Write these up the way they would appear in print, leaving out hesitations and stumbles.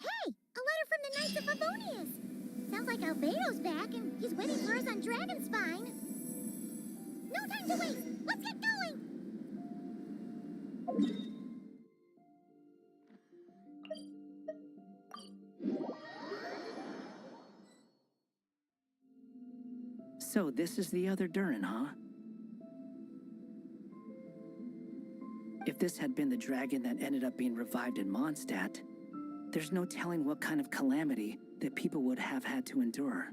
Hey, a letter from the Knights of Favonius. Sounds like Albedo's back and he's waiting for us on Dragonspine. No time to waste. Let's get going. So this is the other Durin, huh? If this had been the dragon that ended up being revived in Mondstadt, there's no telling what kind of calamity that people would have had to endure.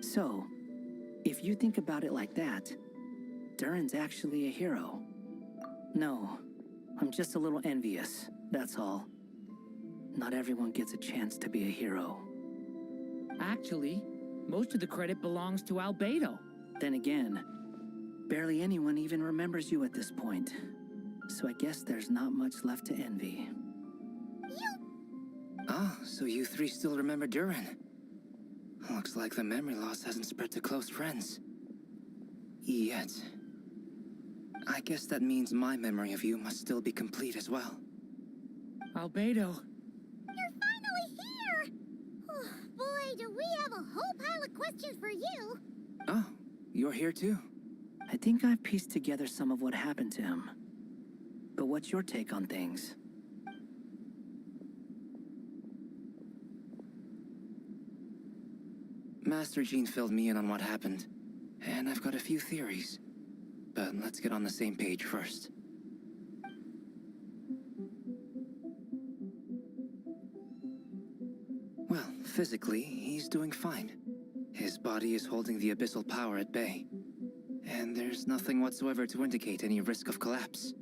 So, if you think about it like that, Durin's actually a hero. No, I'm just a little envious, that's all. Not everyone gets a chance to be a hero. Actually, most of the credit belongs to Albedo. Then again, barely anyone even remembers you at this point. So I guess there's not much left to envy. Ah, so you three still remember Durin. Looks like the memory loss hasn't spread to close friends. Yet. I guess that means my memory of you must still be complete as well. Albedo. You're finally here! Oh, boy, do we have a whole pile of questions for you. Oh, you're here too? I think I've pieced together some of what happened to him. But what's your take on things? Master Jean filled me in on what happened, and I've got a few theories. But let's get on the same page first. Well, physically, he's doing fine. His body is holding the abyssal power at bay. And there's nothing whatsoever to indicate any risk of collapse.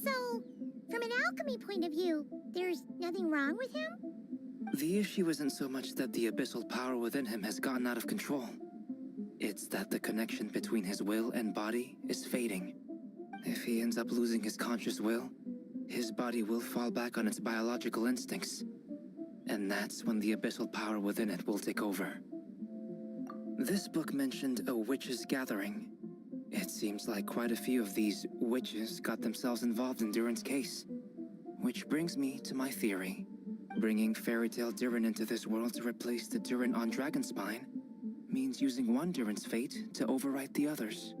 So, from an alchemy point of view, there's nothing wrong with him? The issue isn't so much that the abyssal power within him has gotten out of control. It's that the connection between his will and body is fading. If he ends up losing his conscious will, his body will fall back on its biological instincts. And that's when the abyssal power within it will take over. This book mentioned a witches' gathering. It seems like quite a few of these witches got themselves involved in Durin's case. Which brings me to my theory. Bringing fairy tale Durin into this world to replace the Durin on Dragonspine means using one Durin's fate to overwrite the others.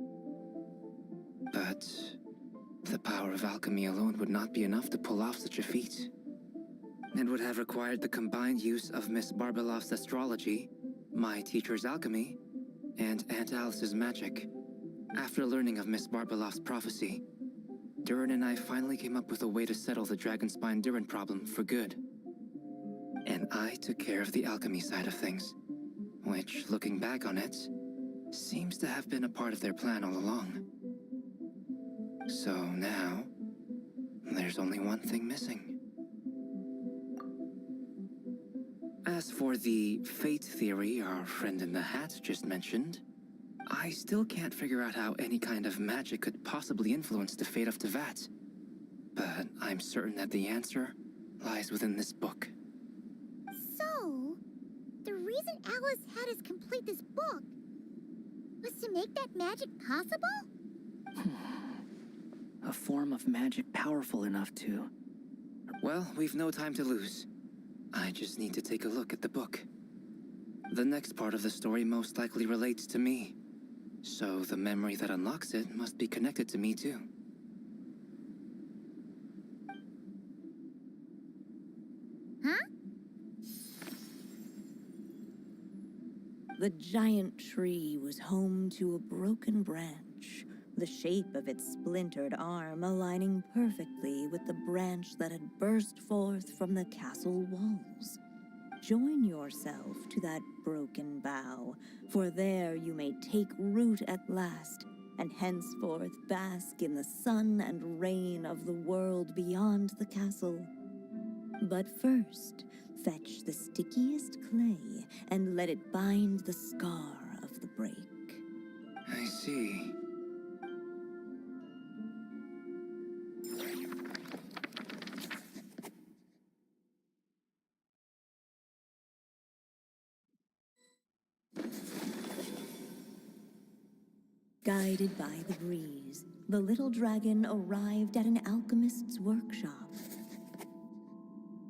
But the power of alchemy alone would not be enough to pull off such a feat. It would have required the combined use of Miss Barbeloff's astrology, my teacher's alchemy, and Aunt Alice's magic. After learning of Miss Barbeloff's prophecy, Durin and I finally came up with a way to settle the Dragonspine Durin problem for good. And I took care of the alchemy side of things, which, looking back on it, seems to have been a part of their plan all along. So now, there's only one thing missing. As for the fate theory our friend in the hat just mentioned, I still can't figure out how any kind of magic could possibly influence the fate of Tevat. But I'm certain that the answer lies within this book. So, the reason Alice had us complete this book was to make that magic possible? A form of magic powerful enough to... Well, we've no time to lose. I just need to take a look at the book. The next part of the story most likely relates to me. So the memory that unlocks it must be connected to me too. Huh? The giant tree was home to a broken branch, the shape of its splintered arm aligning perfectly with the branch that had burst forth from the castle walls. Join yourself to that broken bough, for there you may take root at last, and henceforth bask in the sun and rain of the world beyond the castle. But first, fetch the stickiest clay and let it bind the scar of the break. I see. Guided by the breeze, the little dragon arrived at an alchemist's workshop.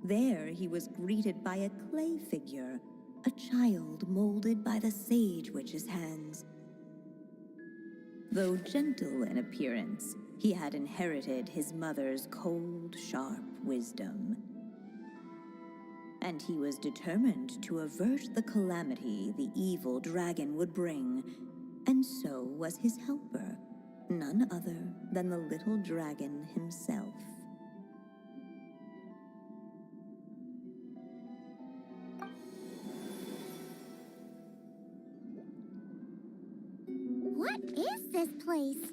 There he was greeted by a clay figure, a child molded by the Sage Witch's hands. Though gentle in appearance, he had inherited his mother's cold, sharp wisdom. And he was determined to avert the calamity the evil dragon would bring, and so was his helper, none other than the little dragon himself. What is this place?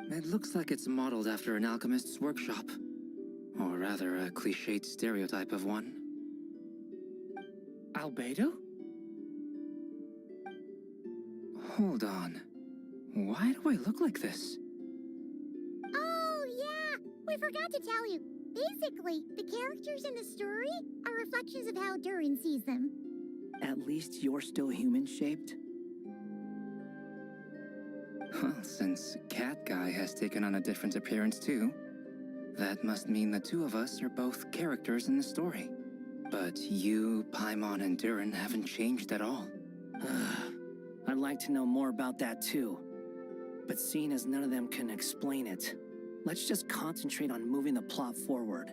It looks like it's modeled after an alchemist's workshop. Or rather, a cliched stereotype of one. Albedo? Hold on. Why do I look like this? Oh, yeah! We forgot to tell you. Basically, the characters in the story are reflections of how Durin sees them. At least you're still human-shaped? Well, since Cat Guy has taken on a different appearance too, that must mean the two of us are both characters in the story. But you, Paimon, and Durin haven't changed at all. I'd like to know more about that too. But seeing as none of them can explain it, let's just concentrate on moving the plot forward.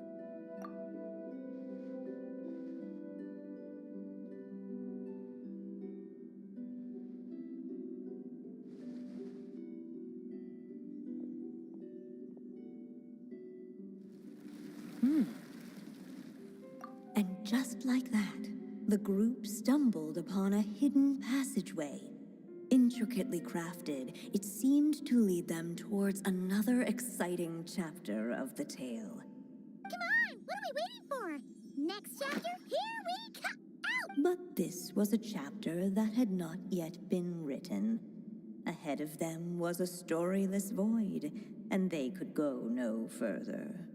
And just like that, the group stumbled upon a hidden passageway. Intricately crafted, it seemed to lead them towards another exciting chapter of the tale. Come on! What are we waiting for? Next chapter? Here we come! Out! But this was a chapter that had not yet been written. Ahead of them was a storyless void, and they could go no further.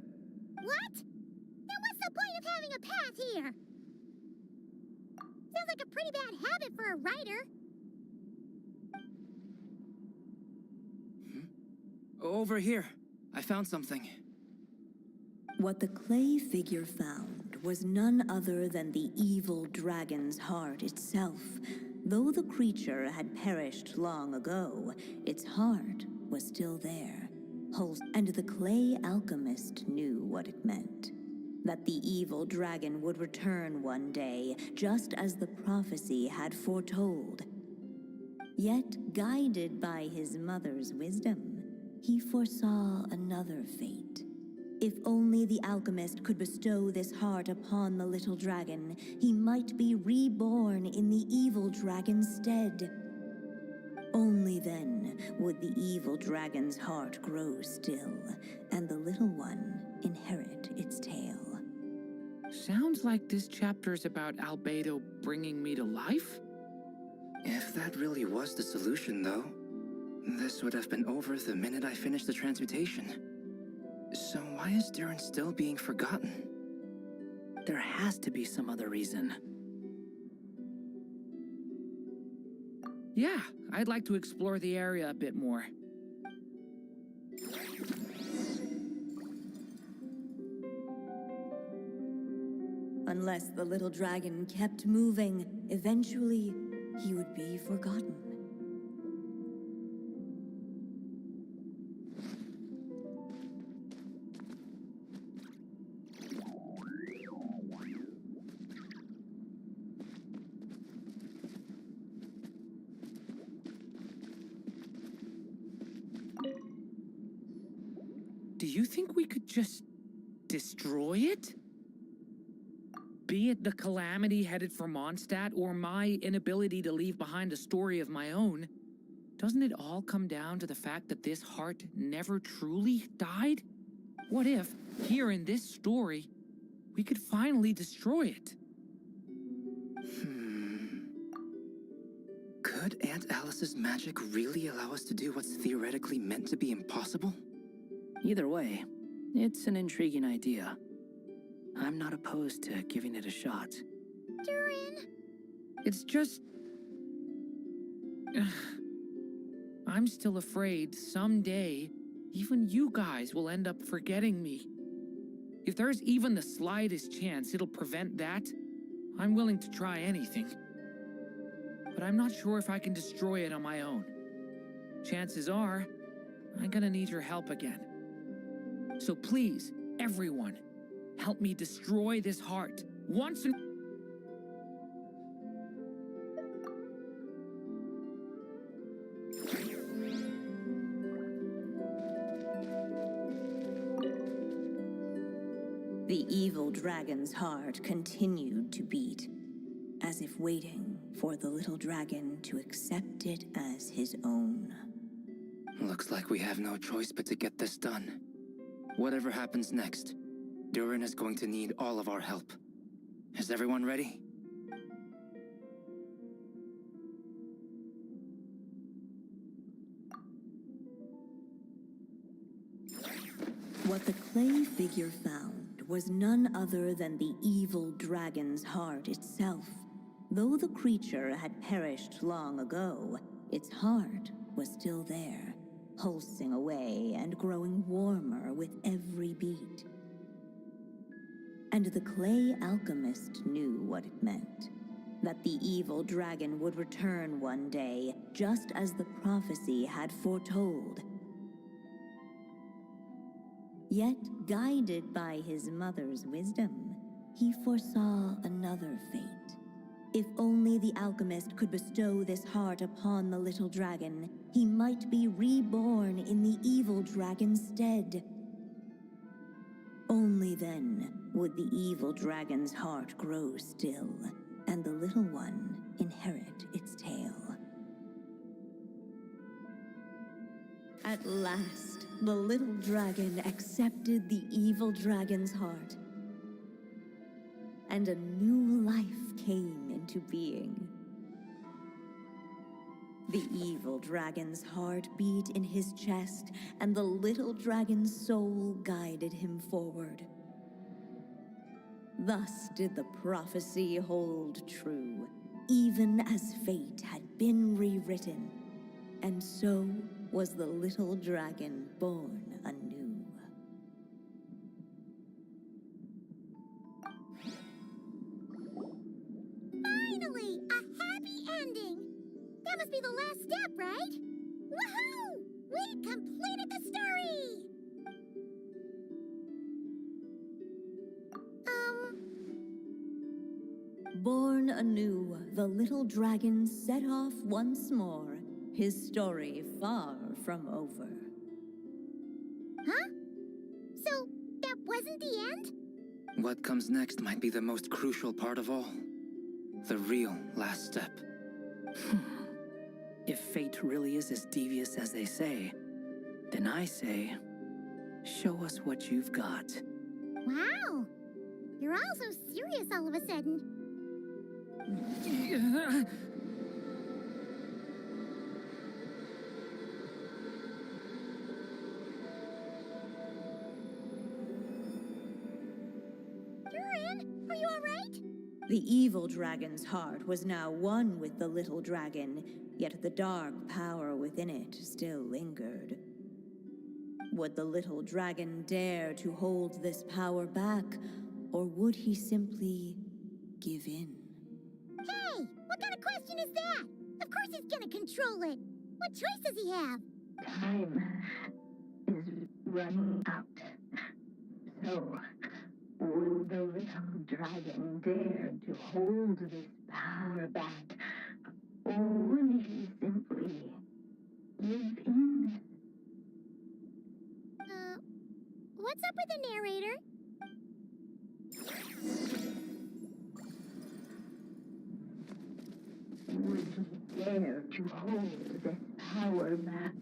What? Then what's the point of having a path here? Sounds like a pretty bad habit for a writer. Over here. I found something. What the clay figure found was none other than the evil dragon's heart itself. Though the creature had perished long ago, its heart was still there. And the clay alchemist knew what it meant. That the evil dragon would return one day, just as the prophecy had foretold. Yet, guided by his mother's wisdom, he foresaw another fate. If only the alchemist could bestow this heart upon the little dragon, he might be reborn in the evil dragon's stead. Only then would the evil dragon's heart grow still, and the little one inherit its tale. Sounds like this chapter's about Albedo bringing me to life? If that really was the solution, though, this would have been over the minute I finished the transmutation. So why is Durin still being forgotten? There has to be some other reason. Yeah, I'd like to explore the area a bit more. Unless the little dragon kept moving, eventually he would be forgotten. Do you think we could just destroy it? Be it the calamity headed for Mondstadt or my inability to leave behind a story of my own, doesn't it all come down to the fact that this heart never truly died? What if, here in this story, we could finally destroy it? Could Aunt Alice's magic really allow us to do what's theoretically meant to be impossible? Either way, it's an intriguing idea. I'm not opposed to giving it a shot. Durin! It's just... I'm still afraid someday even you guys will end up forgetting me. If there's even the slightest chance it'll prevent that, I'm willing to try anything. But I'm not sure if I can destroy it on my own. Chances are, I'm gonna need your help again. So please, everyone, help me destroy this heart, once and... The evil dragon's heart continued to beat, as if waiting for the little dragon to accept it as his own. Looks like we have no choice but to get this done. Whatever happens next, Durin is going to need all of our help. Is everyone ready? What the clay figure found was none other than the evil dragon's heart itself. Though the creature had perished long ago, its heart was still there, pulsing away and growing warmer with every beat. And the clay alchemist knew what it meant. That the evil dragon would return one day, just as the prophecy had foretold. Yet, guided by his mother's wisdom, he foresaw another fate. If only the alchemist could bestow this heart upon the little dragon, he might be reborn in the evil dragon's stead. Only then would the evil dragon's heart grow still, and the little one inherit its tale. At last, the little dragon accepted the evil dragon's heart, and a new life came into being. The evil dragon's heart beat in his chest, and the little dragon's soul guided him forward. Thus did the prophecy hold true, even as fate had been rewritten, and so was the little dragon born anew. Finally, a happy ending! That must be the last step, right? Woohoo! We completed the story! Born anew, the little dragon set off once more, his story far from over. Huh? So, that wasn't the end? What comes next might be the most crucial part of all. The real last step. If fate really is as devious as they say, then I say, show us what you've got. Wow! You're all so serious all of a sudden. Durin, are you all right? The evil dragon's heart was now one with the little dragon, yet the dark power within it still lingered. Would the little dragon dare to hold this power back, or would he simply give in? Hey, what kind of question is that? Of course he's gonna control it. What choice does he have? Time is running out. So, would the little dragon dare to hold this power back? Or would he simply give in? What's up with the narrator? Would he dare to hold this power back?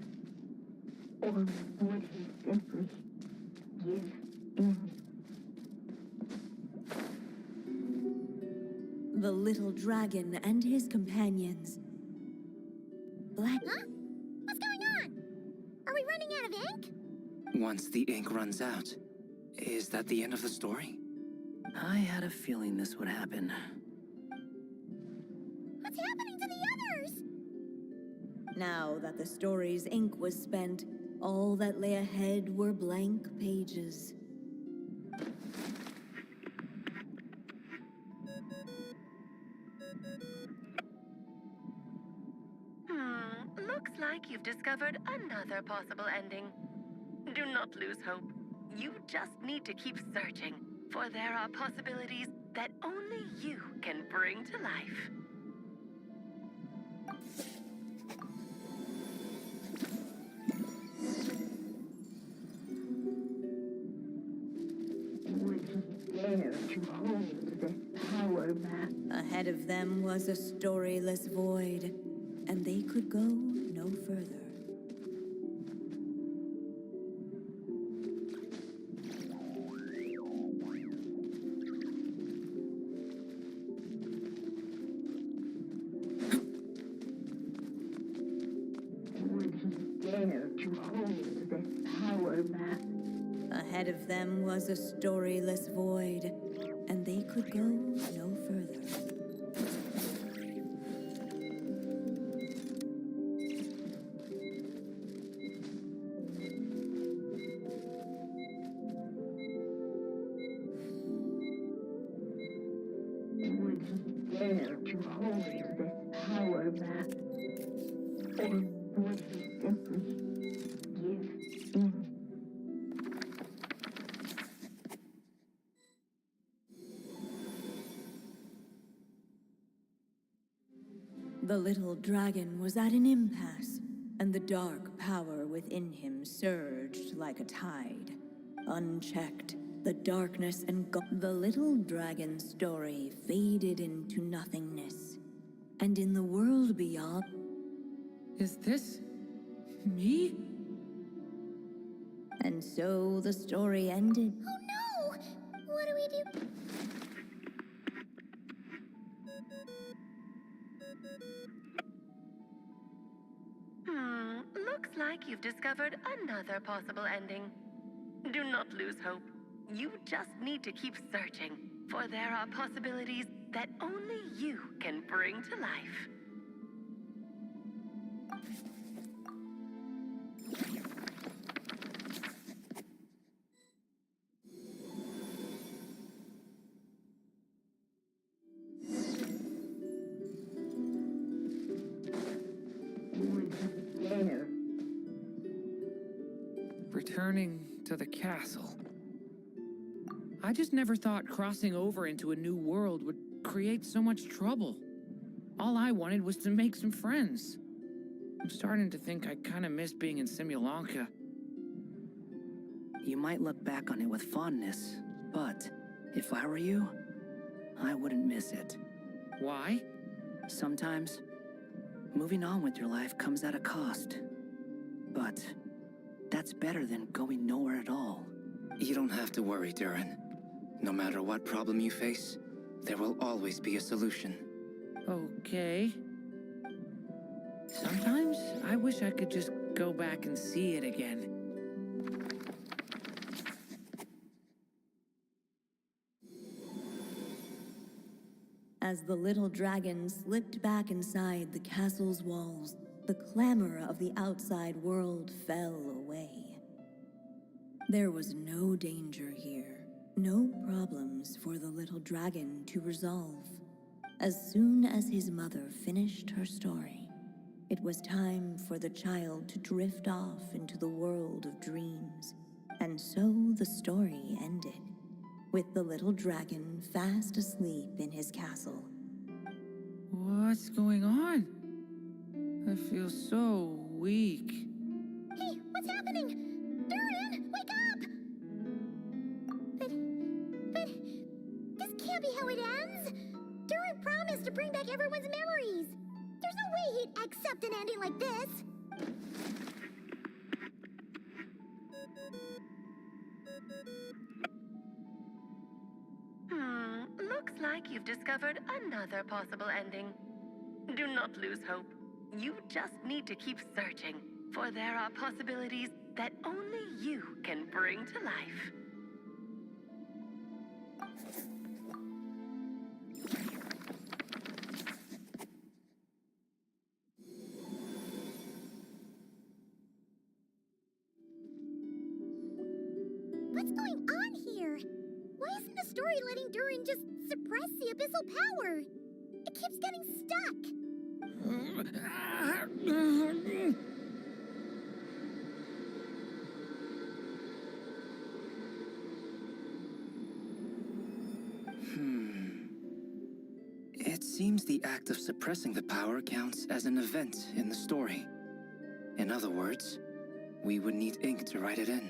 Or would he simply give in? The little dragon and his companions. Huh? What's going on? Are we running out of ink? Once the ink runs out, is that the end of the story? I had a feeling this would happen. What's happening to the others? Now that the story's ink was spent, all that lay ahead were blank pages. like you've discovered another possible ending. Do not lose hope. You just need to keep searching, for there are possibilities that only you can bring to life. Would he dare to hold this power map? Ahead of them was a storyless void, and they could go no further. Would he dare to hold this power map? Ahead of them was a storyless void, and they could go no further. Would he dare to hold this power map? Or would he simply give in? The little dragon was at an impasse, and the dark power within him surged like a tide. Unchecked, the darkness the little dragon's story faded into nothingness. And in the world beyond, Is this me? and so the story ended. Oh no! What do we do? Looks like you've discovered another possible ending. Do not lose hope. You just need to keep searching, for there are possibilities that only you can bring to life. Would he dare? Returning to the castle. I just never thought crossing over into a new world would create so much trouble. All I wanted was to make some friends. I'm starting to think I kind of miss being in Simulanka. You might look back on it with fondness, but if I were you, I wouldn't miss it. Why? Sometimes, moving on with your life comes at a cost. But that's better than going nowhere at all. You don't have to worry, Durin. No matter what problem you face, there will always be a solution. Okay. Sometimes I wish I could just go back and see it again. As the little dragon slipped back inside the castle's walls, the clamor of the outside world fell away. There was no danger here, no problems for the little dragon to resolve. As soon as his mother finished her story, it was time for the child to drift off into the world of dreams. And so the story ended, with the little dragon fast asleep in his castle. What's going on? I feel so weak. Hey, what's happening? Durin, wake up! But this can't be how it ends. Durin promised to bring back everyone's memories. There's no way he'd accept an ending like this. Looks like you've discovered another possible ending. Do not lose hope. You just need to keep searching, for there are possibilities that only you can bring to life. What's going on here? Why isn't the story letting Durin just suppress the abyssal power? It keeps getting stuck. It seems the act of suppressing the power counts as an event in the story. In other words, we would need ink to write it in.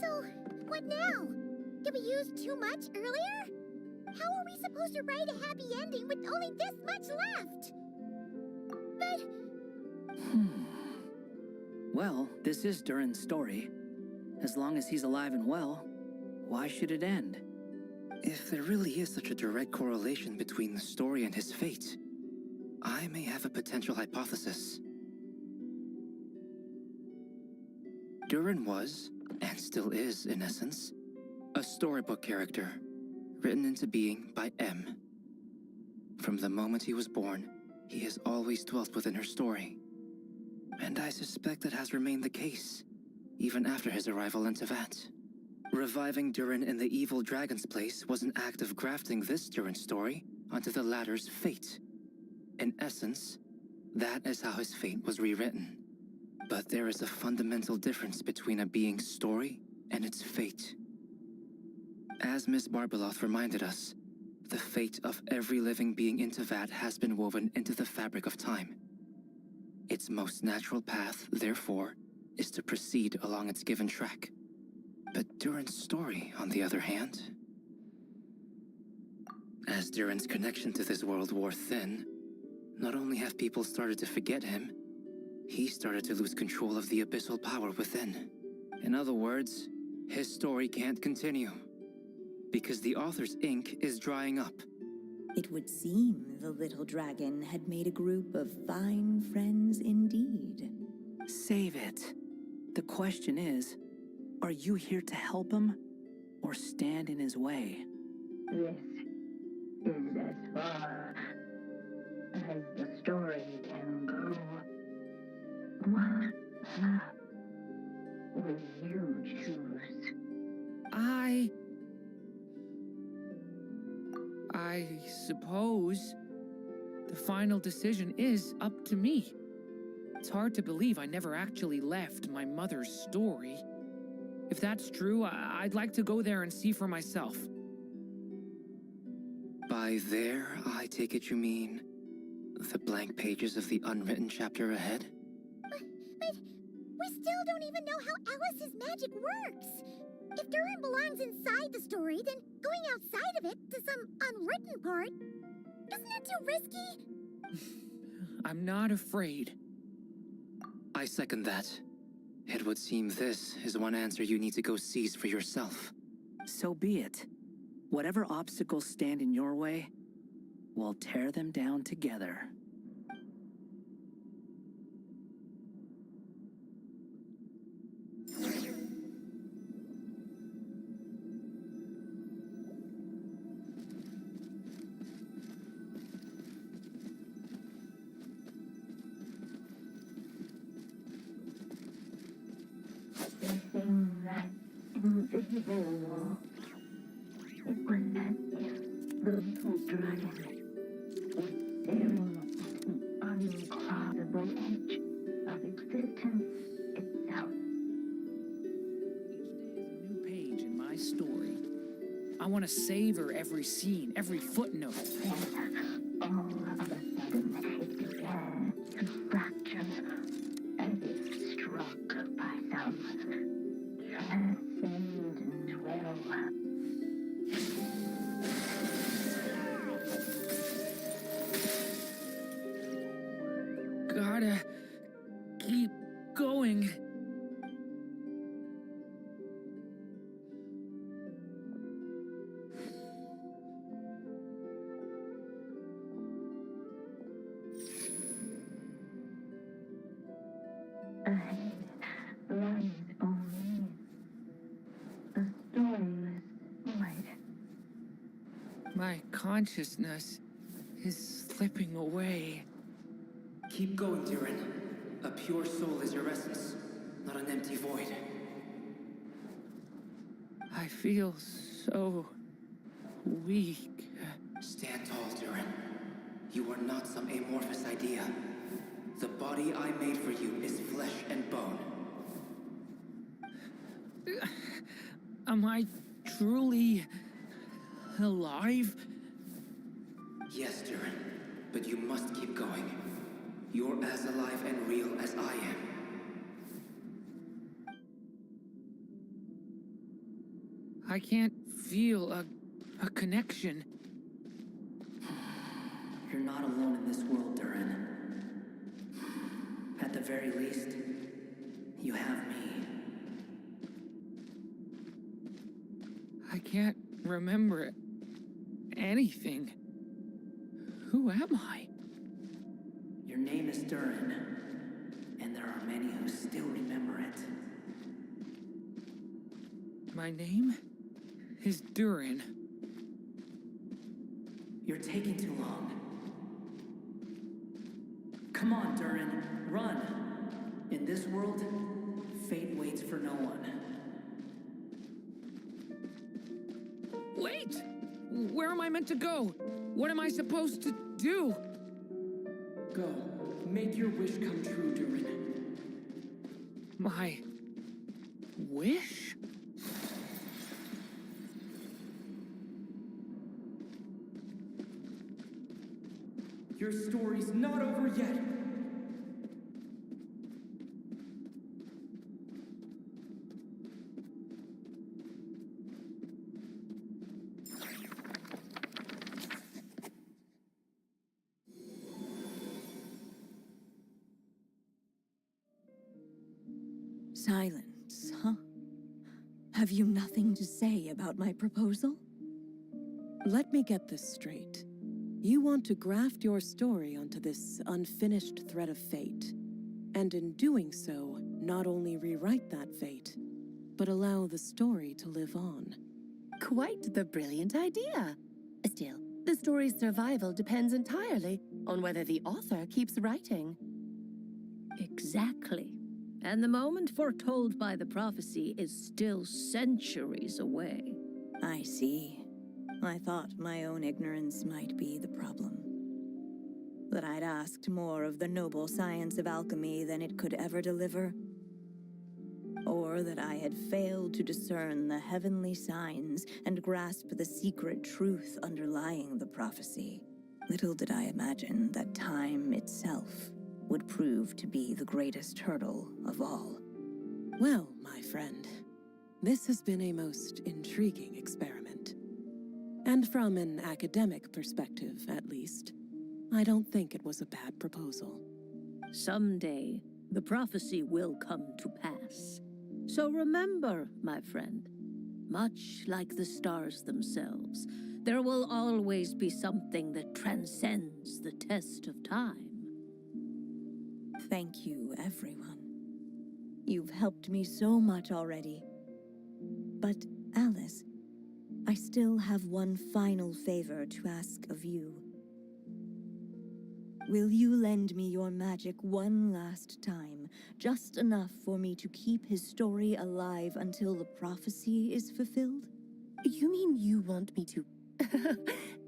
So, what now? Did we use too much earlier? How are we supposed to write a happy ending with only this much left? But... Well, this is Durin's story. As long as he's alive and well, why should it end? If there really is such a direct correlation between the story and his fate, I may have a potential hypothesis. Durin was, and still is in essence, a storybook character, written into being by M. From the moment he was born, he has always dwelt within her story. And I suspect that has remained the case, even after his arrival in Tevat. Reviving Durin in the evil dragon's place was an act of grafting this Durin story onto the latter's fate. In essence, that is how his fate was rewritten. But there is a fundamental difference between a being's story and its fate. As Miss Barbeloth reminded us, the fate of every living being in Tevat has been woven into the fabric of time. Its most natural path, therefore, is to proceed along its given track. But Durin's story, on the other hand... As Durin's connection to this world wore thin, not only have people started to forget him, he started to lose control of the abyssal power within. In other words, his story can't continue, because the author's ink is drying up. It would seem the little dragon had made a group of fine friends indeed. Save it. The question is, are you here to help him, or stand in his way? This is as far as the story can go. What path will you choose? I suppose the final decision is up to me. It's hard to believe I never actually left my mother's story. If that's true, I'd like to go there and see for myself. By there, I take it you mean the blank pages of the unwritten chapter ahead? But we still don't even know how Alice's magic works. If Durin belongs inside the story, then going outside of it to some unwritten part, isn't it too risky? I'm not afraid. I second that. It would seem this is one answer you need to go seize for yourself. So be it. Whatever obstacles stand in your way, we'll tear them down together. The thing that invisible wall. It was as if the little dragon was staring at the uncrossable edge of existence itself. Each day is a new page in my story. I want to savor every scene, every footnote. Then, all of a sudden, it began to fracture, as if struck by some transcendent will. Gotta keep going. Ahead lies only a storyless void. My consciousness is slipping away. Keep going, Durin. A pure soul is your essence, not an empty void. I feel so weak. Stand tall, Durin. You are not some amorphous idea. The body I made for you is flesh and bone. Am I truly alive? Yes, Durin, but you must keep going. You're as alive and real as I am. I can't feel a connection. You're not alone in this world, Durin. At the very least, you have me. I can't remember anything. Who am I? Your name is Durin, and there are many who still remember it. My name is Durin. You're taking too long. Come on, Durin, run! In this world, fate waits for no one. Wait! Where am I meant to go? What am I supposed to do? Go. Make your wish come true, Durin. My wish? Your story's not over yet. Silence, huh? Have you nothing to say about my proposal? Let me get this straight. You want to graft your story onto this unfinished thread of fate, and in doing so, not only rewrite that fate, but allow the story to live on. Quite the brilliant idea. Still, the story's survival depends entirely on whether the author keeps writing. Exactly. And the moment foretold by the prophecy is still centuries away. I see. I thought my own ignorance might be the problem. That I'd asked more of the noble science of alchemy than it could ever deliver. Or that I had failed to discern the heavenly signs and grasp the secret truth underlying the prophecy. Little did I imagine that time itself would prove to be the greatest hurdle of all. Well, my friend, this has been a most intriguing experiment. And from an academic perspective, at least, I don't think it was a bad proposal. Someday, the prophecy will come to pass. So remember, my friend, much like the stars themselves, there will always be something that transcends the test of time. Thank you, everyone. You've helped me so much already. But, Alice, I still have one final favor to ask of you. Will you lend me your magic one last time, just enough for me to keep his story alive until the prophecy is fulfilled? You mean you want me to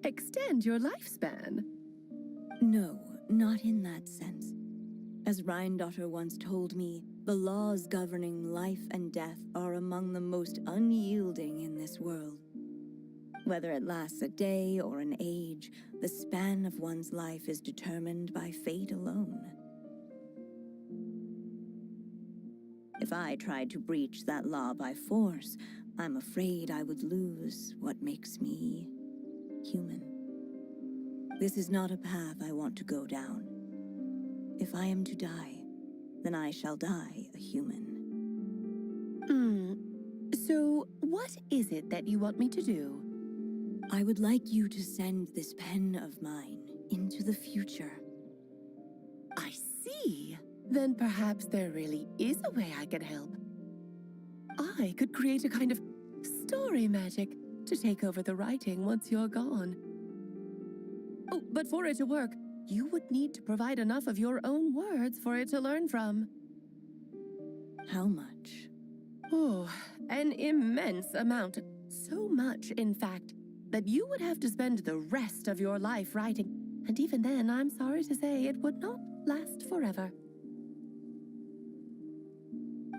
extend your lifespan? No, not in that sense. As Rhindaughter once told me, the laws governing life and death are among the most unyielding in this world. Whether it lasts a day or an age, the span of one's life is determined by fate alone. If I tried to breach that law by force, I'm afraid I would lose what makes me human. This is not a path I want to go down. If I am to die, then I shall die a human. So, what is it that you want me to do? I would like you to send this pen of mine into the future. I see. Then perhaps there really is a way I can help. I could create a kind of story magic to take over the writing once you're gone. Oh, but for it to work, you would need to provide enough of your own words for it to learn from. How much? Oh, an immense amount. So much, in fact, that you would have to spend the rest of your life writing, and even then, I'm sorry to say, it would not last forever.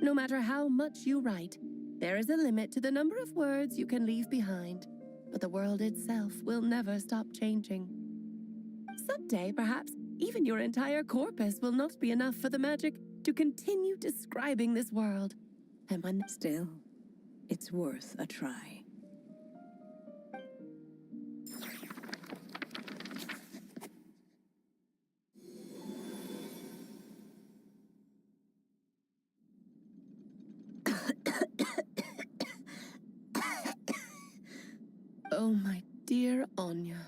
No matter how much you write, there is a limit to the number of words you can leave behind, but the world itself will never stop changing. Someday, perhaps, even your entire corpus will not be enough for the magic to continue describing this world. And when... Still, it's worth a try. Oh, my dear Anya.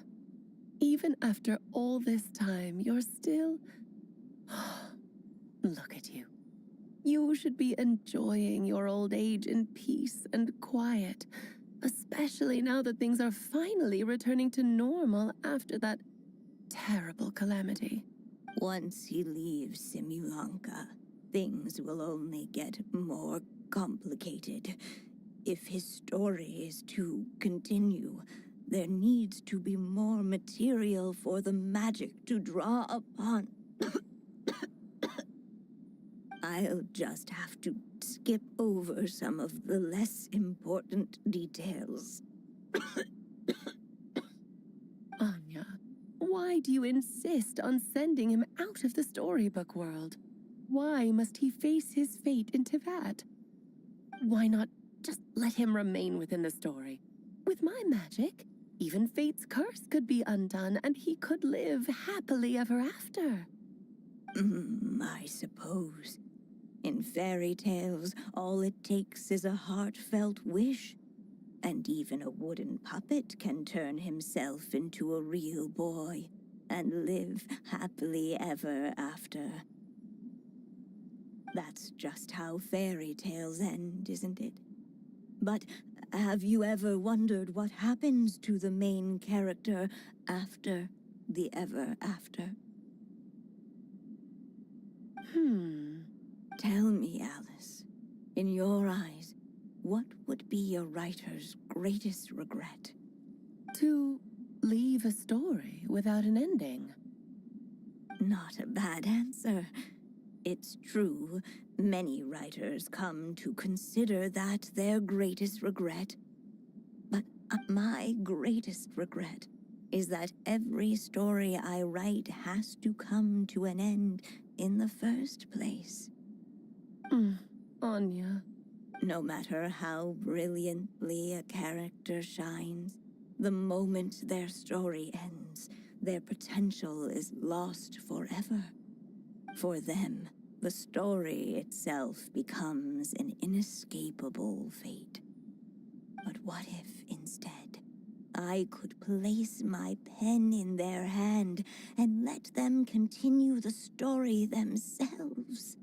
Even after all this time, you're still... Look at you. You should be enjoying your old age in peace and quiet, especially now that things are finally returning to normal after that terrible calamity. Once he leaves Simulanka, things will only get more complicated. If his story is to continue, there needs to be more material for the magic to draw upon. I'll just have to skip over some of the less important details. Anya, why do you insist on sending him out of the storybook world? Why must he face his fate into that? Why not just let him remain within the story? With my magic, even fate's curse could be undone and he could live happily ever after. I suppose. In fairy tales, all it takes is a heartfelt wish. And even a wooden puppet can turn himself into a real boy and live happily ever after. That's just how fairy tales end, isn't it? But have you ever wondered what happens to the main character after the ever after? Tell me, Alice, in your eyes, what would be a writer's greatest regret? To leave a story without an ending. Not a bad answer. It's true, many writers come to consider that their greatest regret. But my greatest regret is that every story I write has to come to an end in the first place. Anya. No matter how brilliantly a character shines, the moment their story ends, their potential is lost forever. For them, the story itself becomes an inescapable fate. But what if, instead, I could place my pen in their hand and let them continue the story themselves?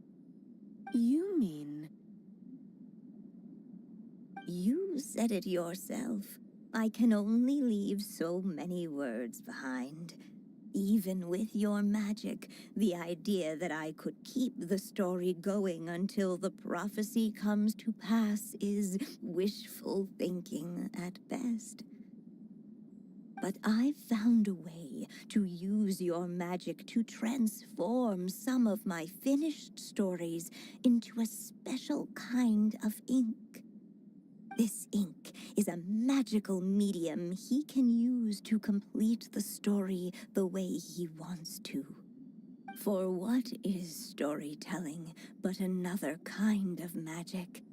You mean... You said it yourself. I can only leave so many words behind. Even with your magic, the idea that I could keep the story going until the prophecy comes to pass is wishful thinking at best. But I found a way to use your magic to transform some of my finished stories into a special kind of ink. This ink is a magical medium he can use to complete the story the way he wants to. For what is storytelling but another kind of magic?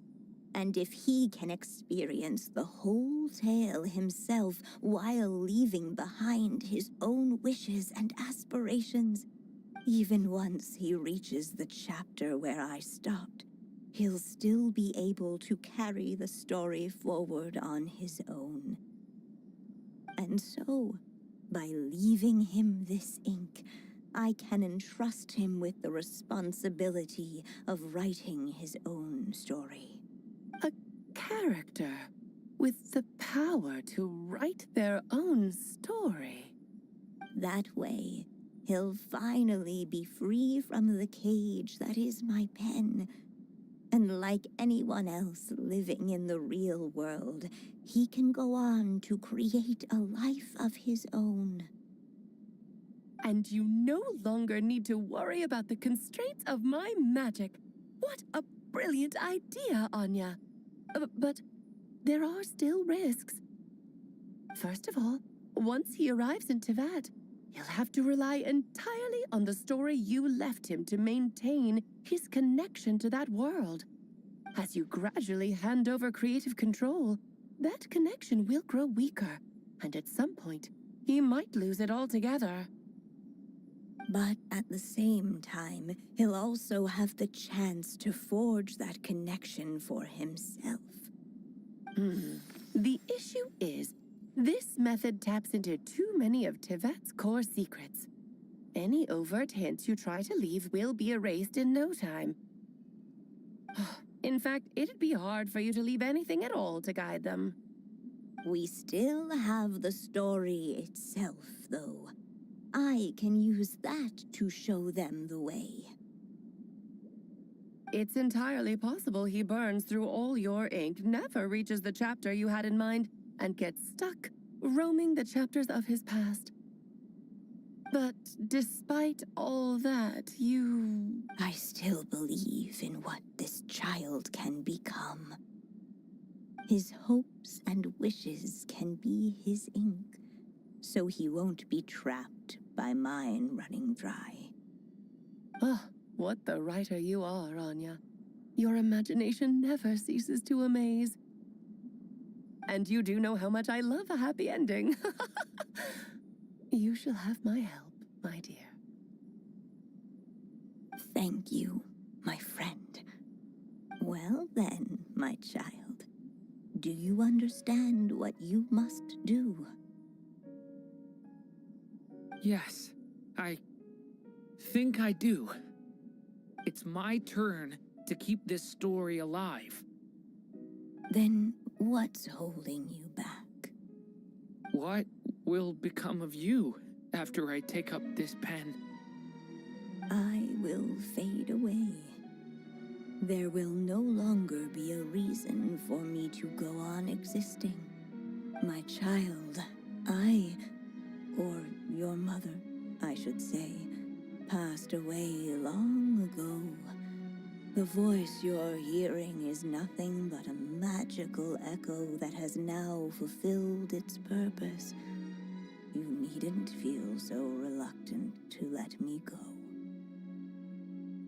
And if he can experience the whole tale himself while leaving behind his own wishes and aspirations, even once he reaches the chapter where I stopped, he'll still be able to carry the story forward on his own. And so, by leaving him this ink, I can entrust him with the responsibility of writing his own story. A character with the power to write their own story. That way, he'll finally be free from the cage that is my pen, And like anyone else living in the real world, he can go on to create a life of his own. And you no longer need to worry about the constraints of my magic. What a brilliant idea, Anya. But there are still risks. First of all, once he arrives in Teyvat, he'll have to rely entirely on the story you left him to maintain his connection to that world. As you gradually hand over creative control, that connection will grow weaker, and at some point, he might lose it altogether. But at the same time, he'll also have the chance to forge that connection for himself. The issue is, this method taps into too many of Teyvat's core secrets. Any overt hints you try to leave will be erased in no time. In fact, it'd be hard for you to leave anything at all to guide them. We still have the story itself, though. I can use that to show them the way. It's entirely possible he burns through all your ink, never reaches the chapter you had in mind, and gets stuck, roaming the chapters of his past. But despite all that, I still believe in what this child can become. His hopes and wishes can be his ink, so he won't be trapped by mine running dry. What the writer you are, Anya. Your imagination never ceases to amaze. And you do know how much I love a happy ending. You shall have my help, my dear. Thank you, my friend. Well then, my child, do you understand what you must do? Yes, I think I do. It's my turn to keep this story alive. Then what's holding you back? What will become of you after I take up this pen? I will fade away. There will no longer be a reason for me to go on existing. My child, or your mother, I should say, passed away long ago. The voice you're hearing is nothing but a magical echo that has now fulfilled its purpose. You needn't feel so reluctant to let me go.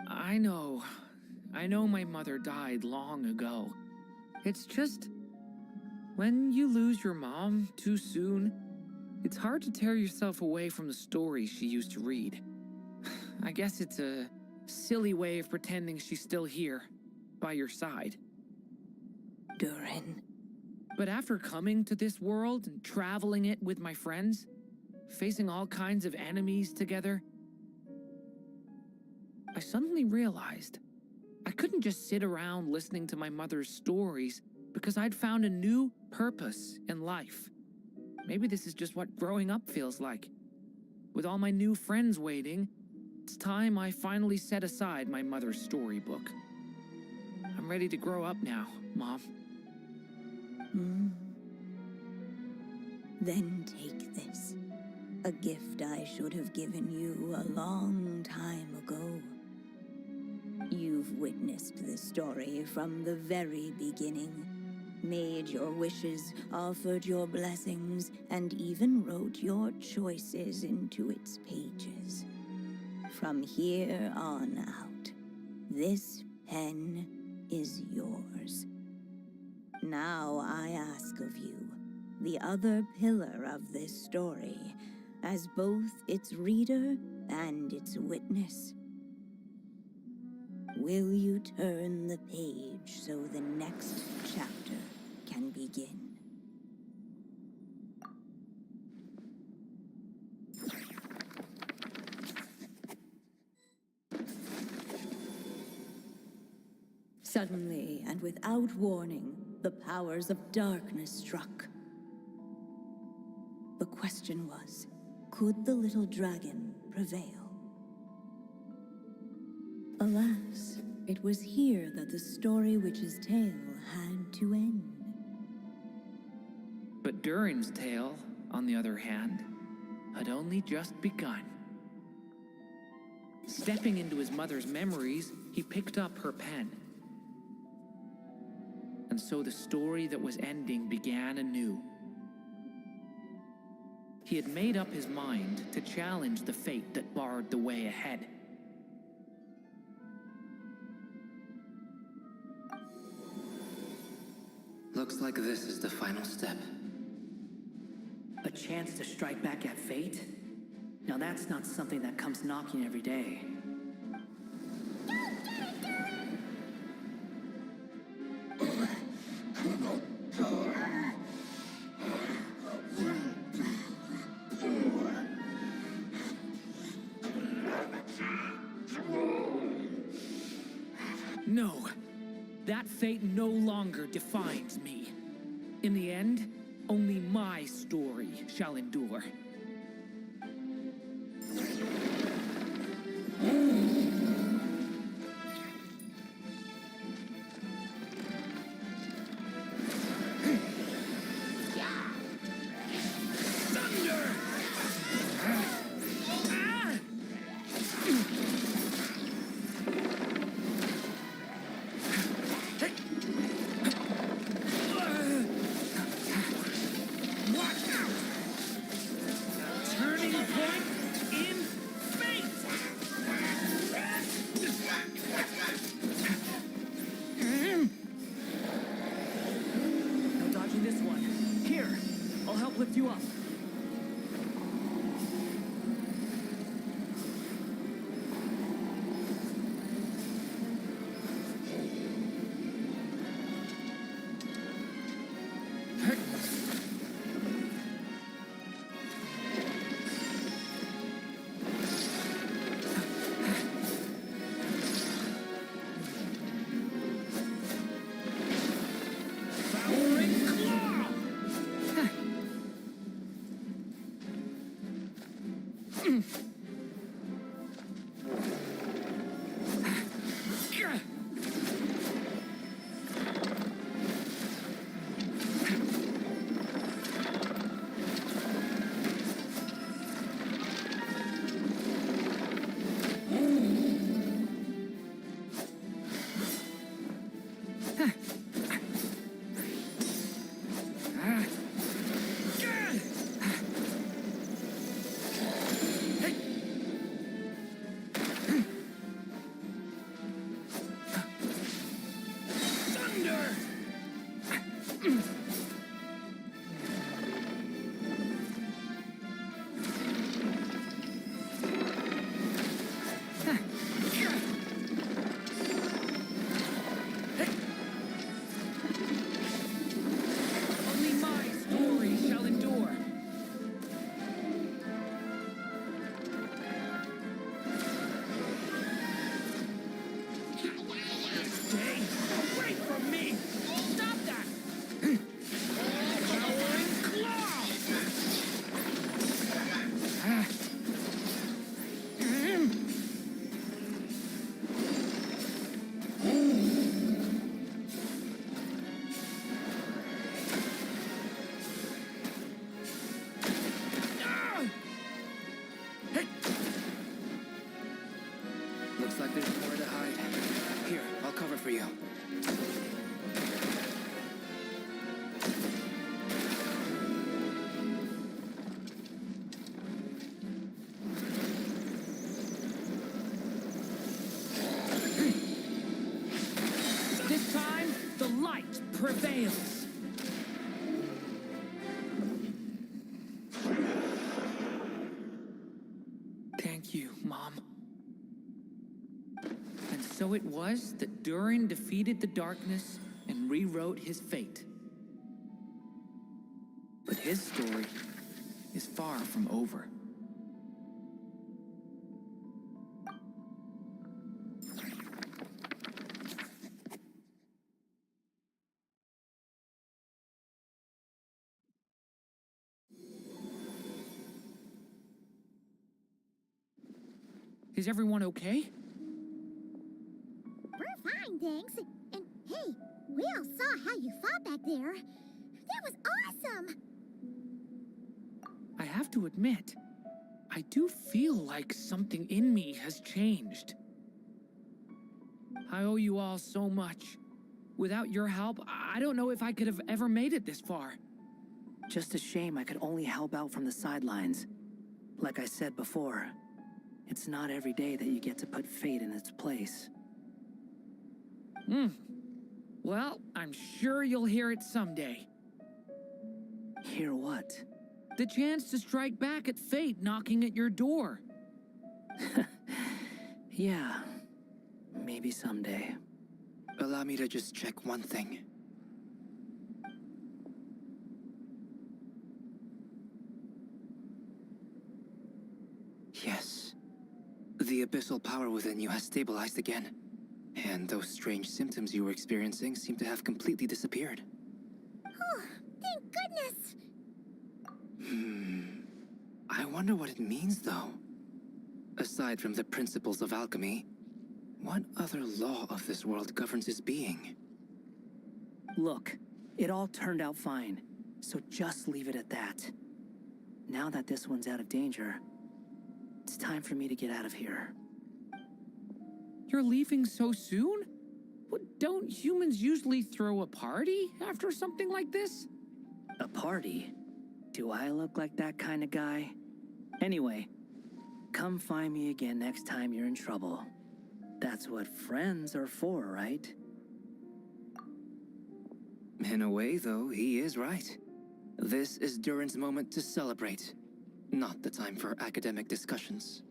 I know my mother died long ago. It's just, when you lose your mom too soon, it's hard to tear yourself away from the stories she used to read. I guess it's a silly way of pretending she's still here, by your side. Durin. But after coming to this world and traveling it with my friends, facing all kinds of enemies together, I suddenly realized I couldn't just sit around listening to my mother's stories because I'd found a new purpose in life. Maybe this is just what growing up feels like. With all my new friends waiting, it's time I finally set aside my mother's storybook. I'm ready to grow up now, Mom. Then take this. A gift I should have given you a long time ago. You've witnessed this story from the very beginning, made your wishes, offered your blessings, and even wrote your choices into its pages. From here on out, this pen is yours. Now I ask of you, the other pillar of this story, as both its reader and its witness. Will you turn the page so the next chapter can begin? Suddenly, and without warning, the powers of darkness struck. The question was, could the little dragon prevail? Alas, It was here that the story witch's tale had to end. But Durin's tale, on the other hand, had only just begun. Stepping into his mother's memories, he picked up her pen. And so the story that was ending began anew. He had made up his mind to challenge the fate that barred the way ahead. Looks like this is the final step. A chance to strike back at fate? Now that's not something that comes knocking every day. No, that fate no longer defines me. In the end, only my story shall endure. Lift you up. Looks like there's nowhere to hide. Here, I'll cover for you. This time, the light prevails. Thank you, Mom. And so it was that Durin defeated the darkness and rewrote his fate. But his story is far from over. Is everyone okay? We're and thanks. And hey, we all saw how you fought back there. That was awesome! I have to admit, I do feel like something in me has changed. I owe you all so much. Without your help, I don't know if I could have ever made it this far. Just a shame I could only help out from the sidelines. Like I said before, it's not every day that you get to put fate in its place. Well, I'm sure you'll hear it someday. Hear what? The chance to strike back at fate knocking at your door. Yeah, maybe someday. Allow me to just check one thing. Yes. The abyssal power within you has stabilized again. And those strange symptoms you were experiencing seem to have completely disappeared. Oh, thank goodness! I wonder what it means, though. Aside from the principles of alchemy, what other law of this world governs his being? Look, it all turned out fine, so just leave it at that. Now that this one's out of danger, it's time for me to get out of here. You're leaving so soon? What, don't humans usually throw a party after something like this? A party? Do I look like that kind of guy? Anyway, come find me again next time you're in trouble. That's what friends are for, right? In a way, though, he is right. This is Durin's moment to celebrate, not the time for academic discussions.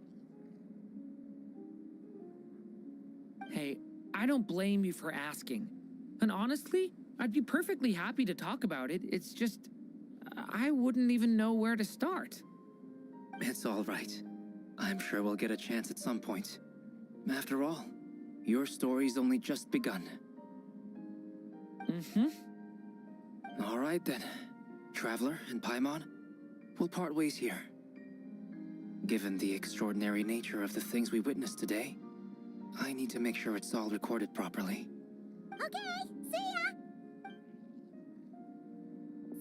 Hey, I don't blame you for asking. And honestly, I'd be perfectly happy to talk about it. It's just, I wouldn't even know where to start. It's all right. I'm sure we'll get a chance at some point. After all, your story's only just begun. All right then. Traveler and Paimon, we'll part ways here. Given the extraordinary nature of the things we witnessed today, I need to make sure it's all recorded properly. Okay, see ya!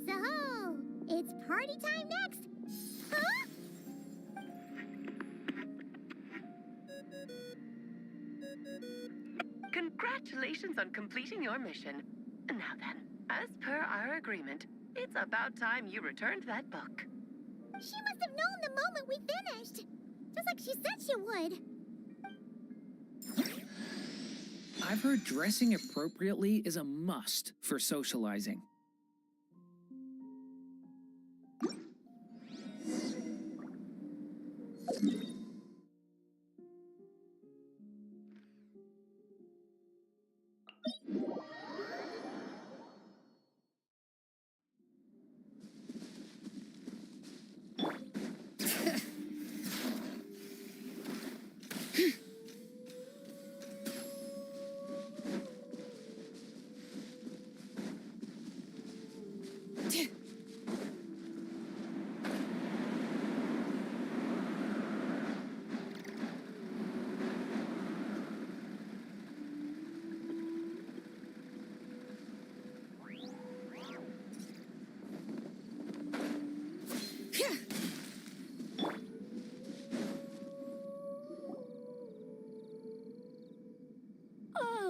So, it's party time next! Huh? Congratulations on completing your mission. Now then, as per our agreement, it's about time you returned that book. She must have known the moment we finished! Just like she said she would! I've heard dressing appropriately is a must for socializing.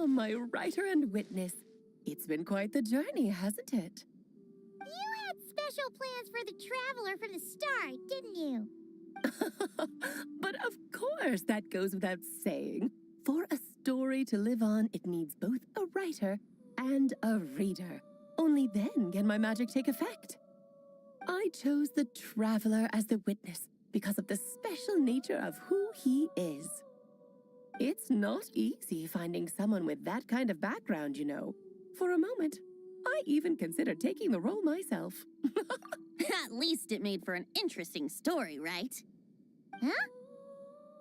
My writer and witness. It's been quite the journey, hasn't it? You had special plans for the traveler from the start, didn't you? But of course, that goes without saying. For a story to live on, it needs both a writer and a reader. Only then can my magic take effect. I chose the traveler as the witness because of the special nature of who he is. It's not easy finding someone with that kind of background, you know. For a moment, I even considered taking the role myself. At least it made for an interesting story, right? Huh?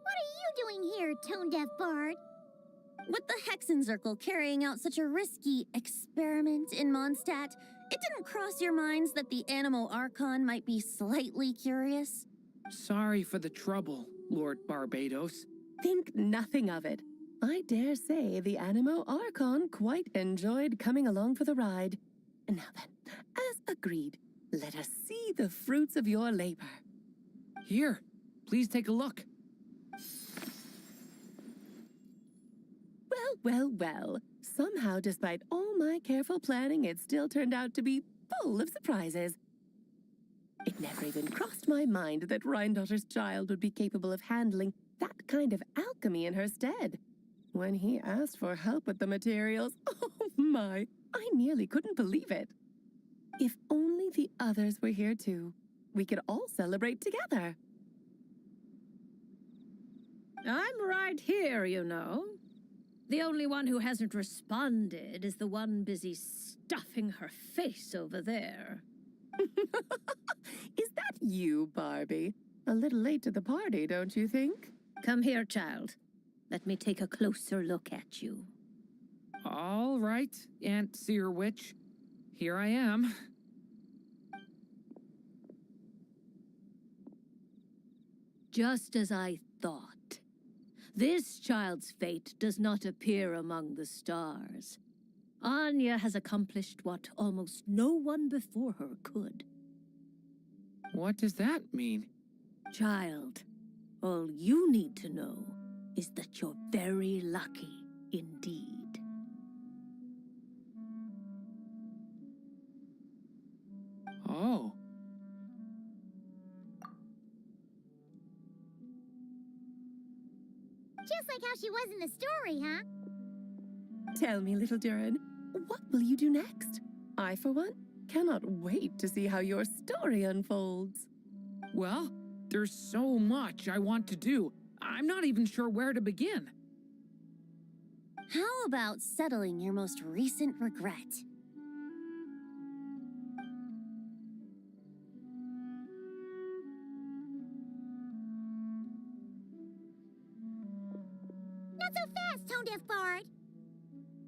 What are you doing here, tone-deaf bard? With the Hexenzirkel carrying out such a risky experiment in Mondstadt, it didn't cross your minds that the Animo Archon might be slightly curious? Sorry for the trouble, Lord Barbados. Think nothing of it. I dare say the Animo Archon quite enjoyed coming along for the ride. And now then, as agreed, let us see the fruits of your labor. Here, please take a look. Well, well, well. Somehow, despite all my careful planning, it still turned out to be full of surprises. It never even crossed my mind that Rhindotter's child would be capable of handling that kind of alchemy in her stead. When he asked for help with the materials, oh my, I nearly couldn't believe it. If only the others were here too, we could all celebrate together. I'm right here, you know. The only one who hasn't responded is the one busy stuffing her face over there. Is that you, Barbie? A little late to the party, don't you think? Come here, child. Let me take a closer look at you. All right, Aunt Seer Witch. Here I am. Just as I thought. This child's fate does not appear among the stars. Anya has accomplished what almost no one before her could. What does that mean? Child, all you need to know is that you're very lucky indeed. Oh. Just like how she was in the story, huh? Tell me, little Durin, what will you do next? I, for one, cannot wait to see how your story unfolds. Well, there's so much I want to do. I'm not even sure where to begin. How about settling your most recent regret? Not so fast, Tone-Deaf Bard.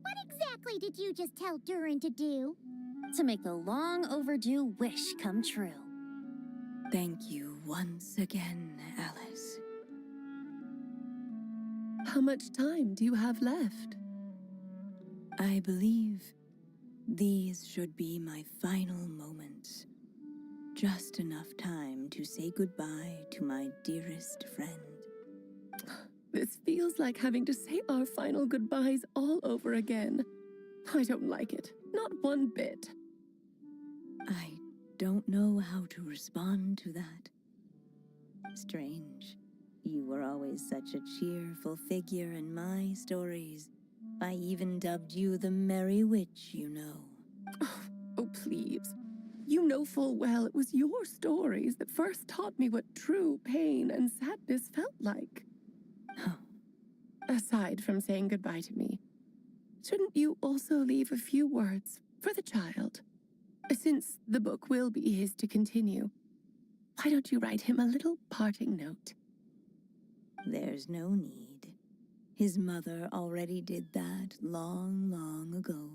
What exactly did you just tell Durin to do? To make a long overdue wish come true. Thank you once again, Alice. How much time do you have left? I believe these should be my final moments. Just enough time to say goodbye to my dearest friend. This feels like having to say our final goodbyes all over again. I don't like it. Not one bit. I don't know how to respond to that. Strange. You were always such a cheerful figure in my stories. I even dubbed you the Merry Witch, you know. Oh, please. You know full well it was your stories that first taught me what true pain and sadness felt like. Aside from saying goodbye to me, shouldn't you also leave a few words for the child? Since the book will be his to continue, why don't you write him a little parting note? There's no need. His mother already did that long, long ago.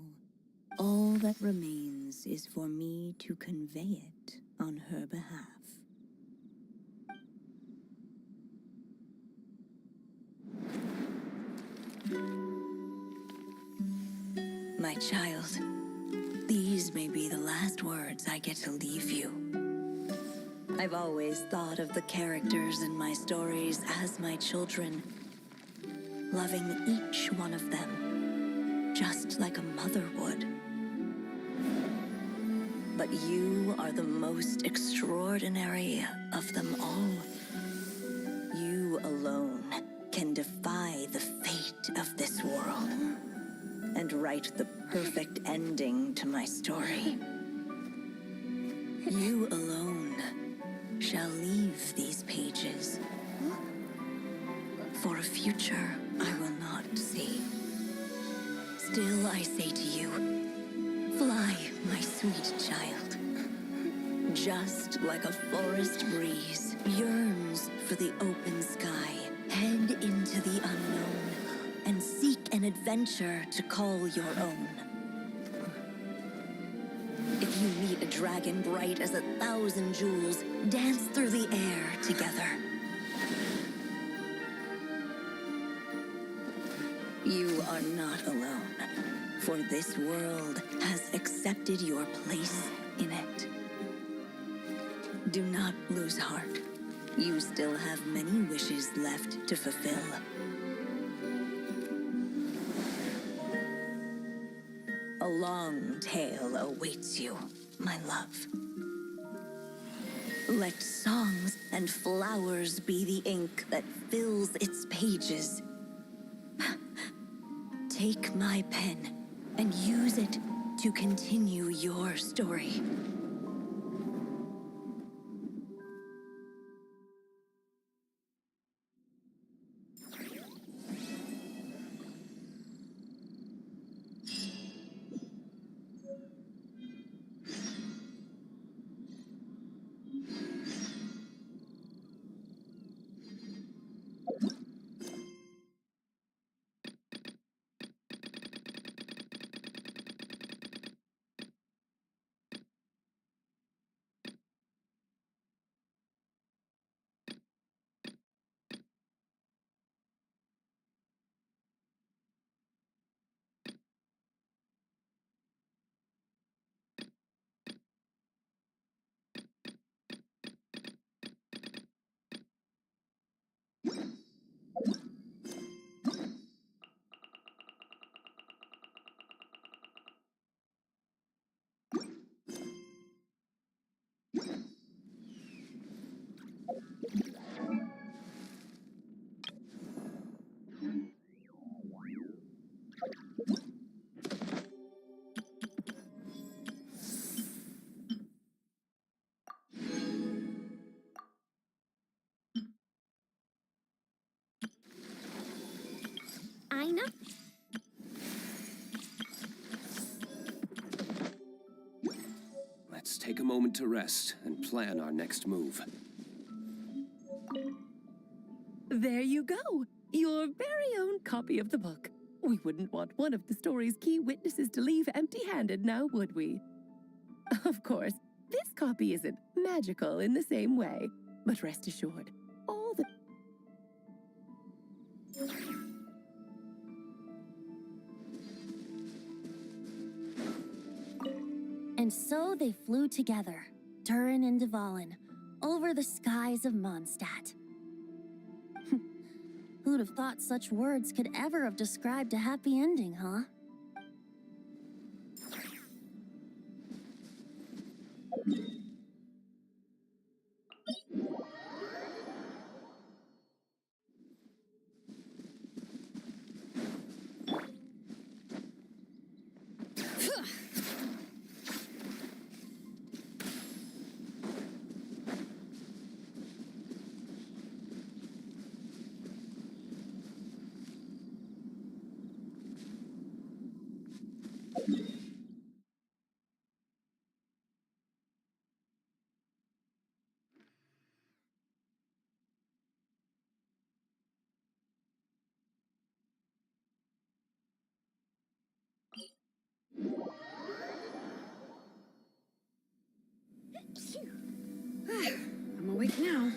All that remains is for me to convey it on her behalf. My child, these may be the last words I get to leave you. I've always thought of the characters in my stories as my children, loving each one of them, just like a mother would. But you are the most extraordinary of them all. You alone can defy the fate of this world and write the perfect ending to my story. You alone shall leave these pages for a future I will not see. Still I say to you, fly, my sweet child. Just like a forest breeze yearns for the open sky, head into the unknown and seek an adventure to call your own. If you meet a dragon bright as 1,000 jewels, dance through the air together. You are not alone, for this world has accepted your place in it. Do not lose heart. You still have many wishes left to fulfill. A long tale awaits you, my love. Let songs and flowers be the ink that fills its pages. Take my pen and use it to continue your story. I know. Let's take a moment to rest and plan our next move. There you go. Your very own copy of the book. We wouldn't want one of the story's key witnesses to leave empty-handed now, would we? Of course, this copy isn't magical in the same way, but rest assured, all the... And so they flew together, Durin and Valon, over the skies of Mondstadt. Who'd have thought such words could ever have described a happy ending, huh? I'm awake now.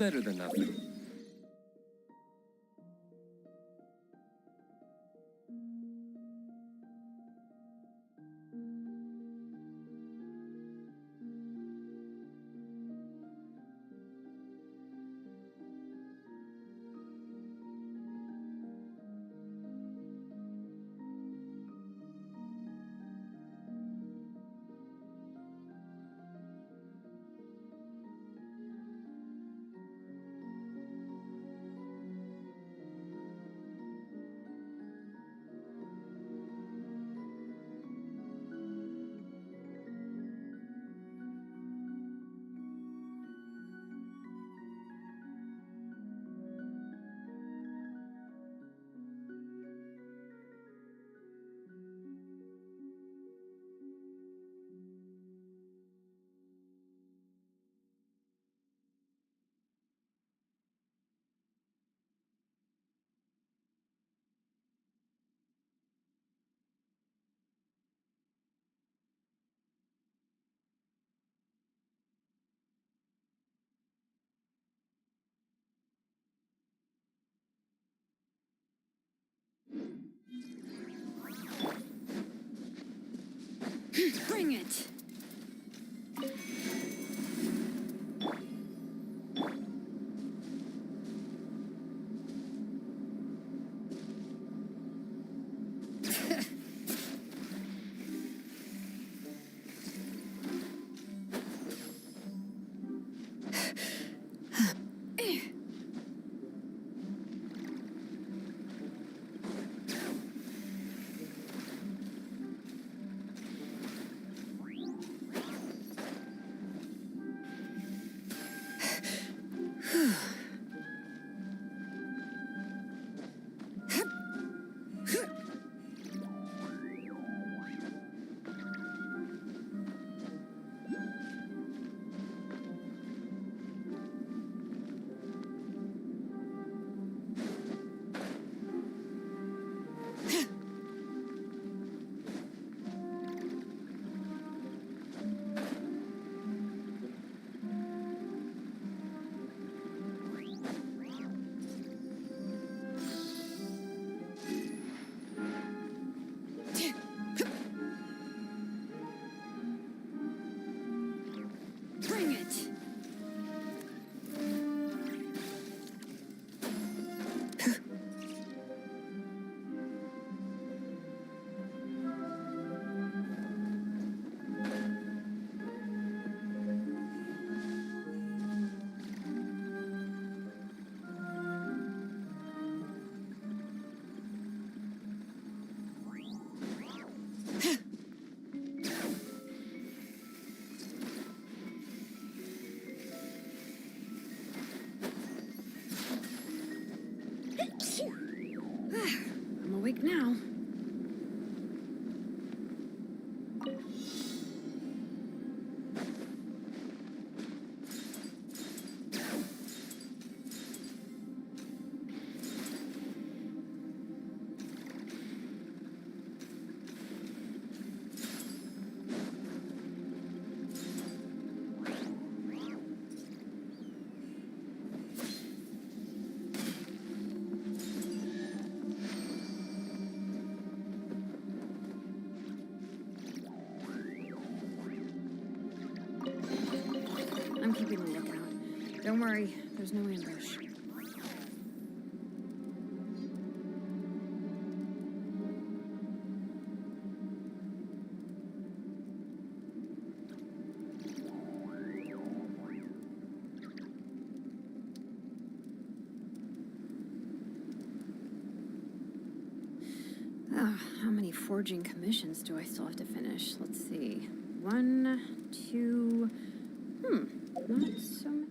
Better than nothing. Bring it! I'm keeping a lookout. Don't worry, there's no ambush. How many forging commissions do I still have to finish? Let's see. 1, 2... not so many.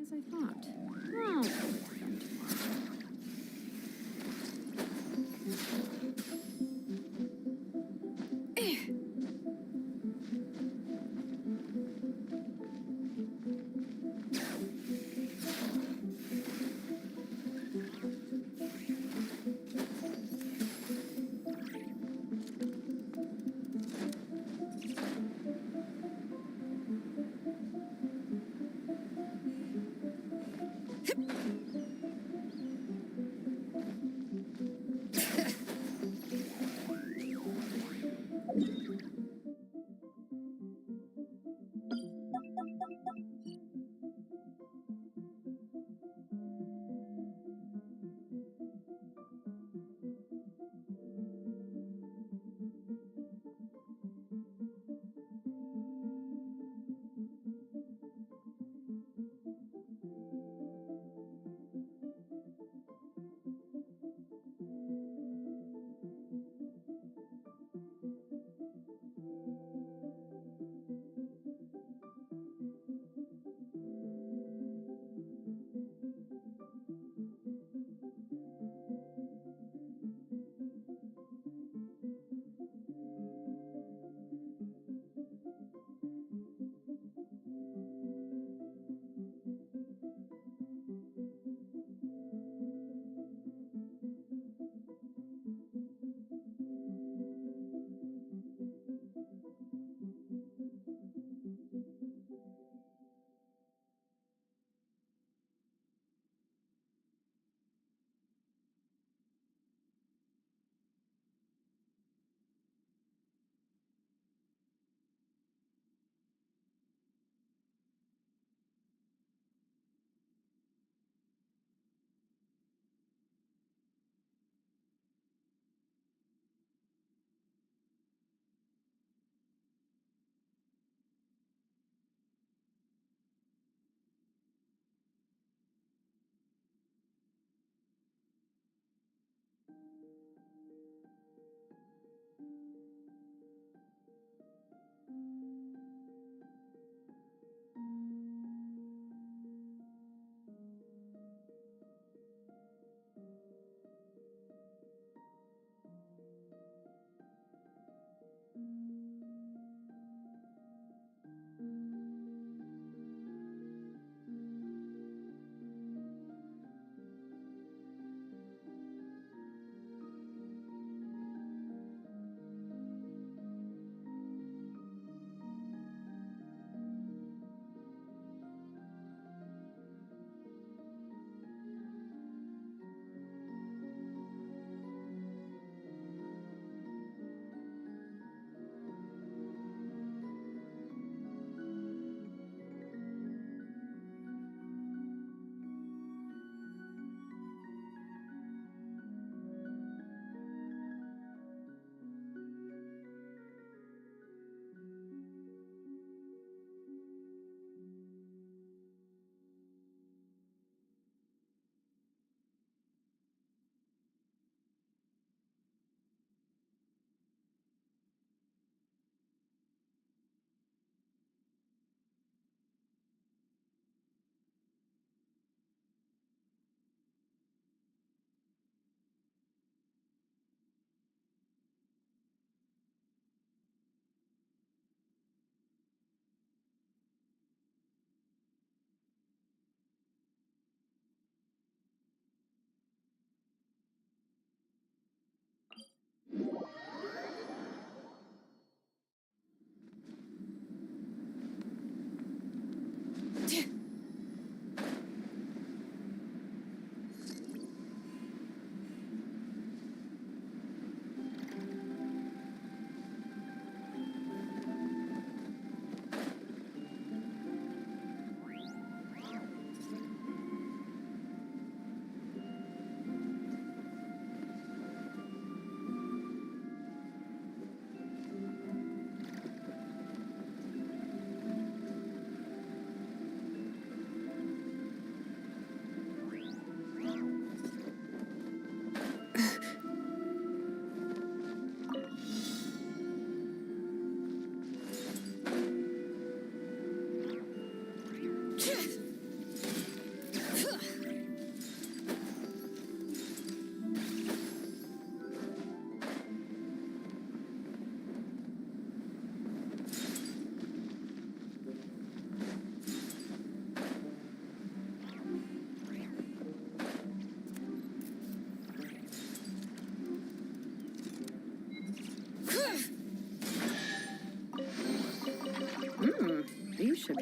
As I thought. Oh, done tomorrow.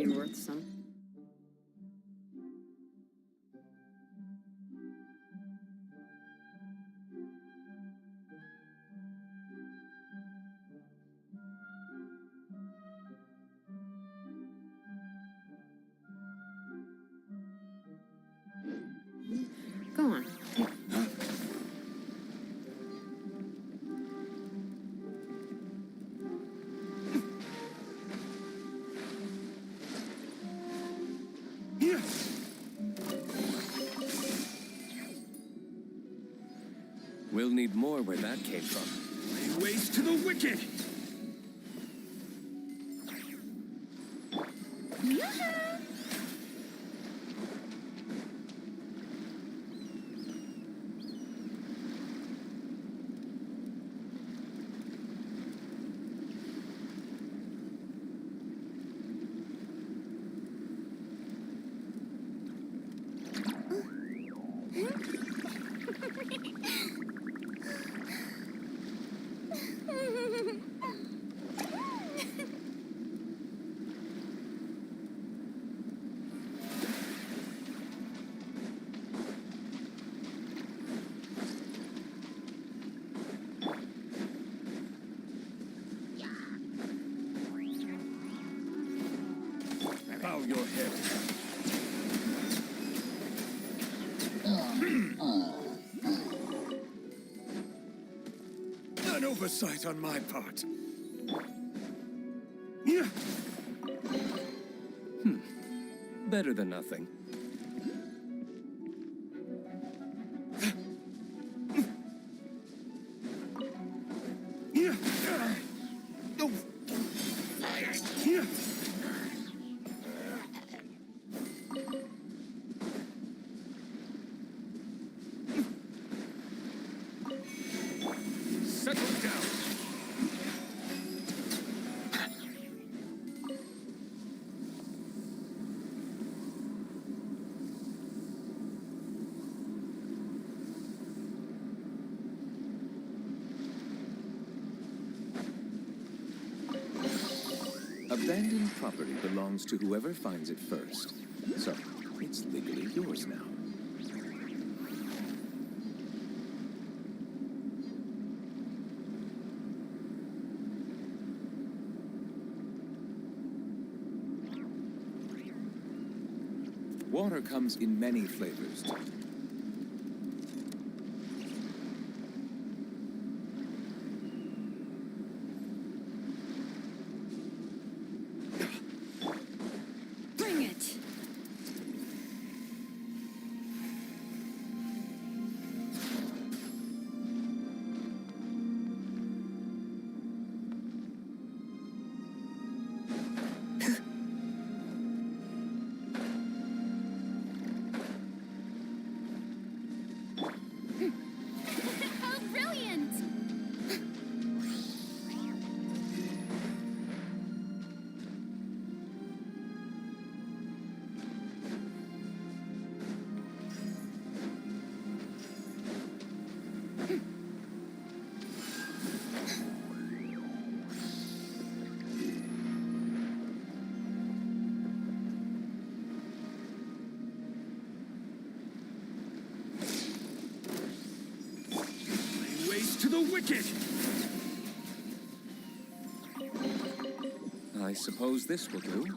be worth some. Go on. We'll need more where that came from. Lay waste to the wicked! Bow your head. An oversight on my part. Better than nothing. Settle down. Abandoned property belongs to whoever finds it first. So, it's legally yours now. Water comes in many flavors. Bring it! How brilliant! Lay waste to the wicked! I suppose this will do.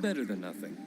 Better than nothing.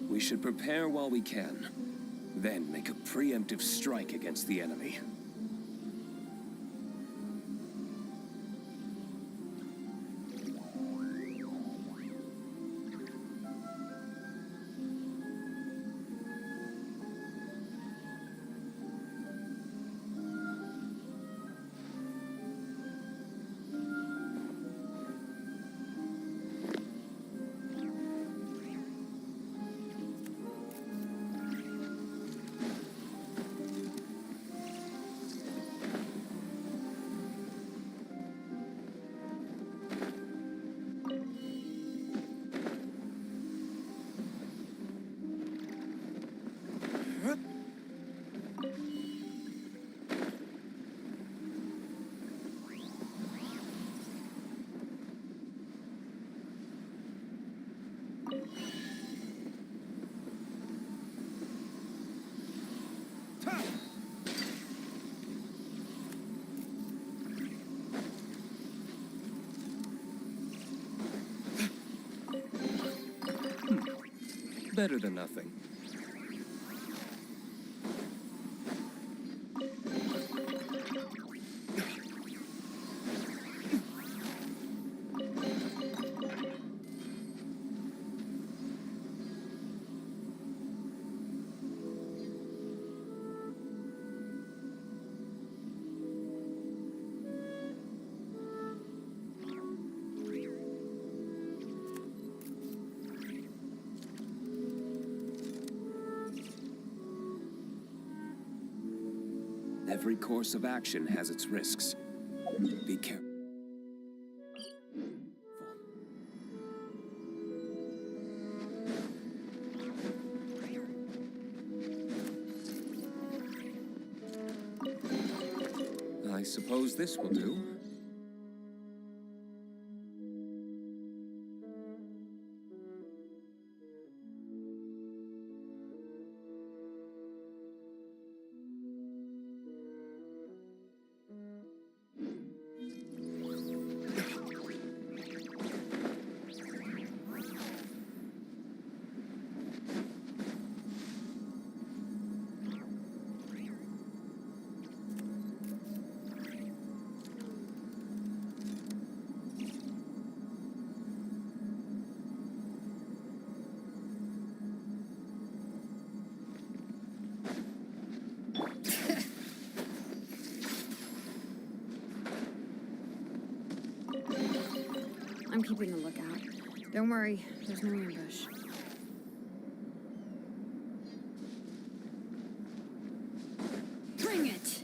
We should prepare while we can, then make a preemptive strike against the enemy. Better than nothing. Every course of action has its risks. Be careful. I suppose this will do. I'm keeping a lookout. Don't worry, there's no ambush. Bring it!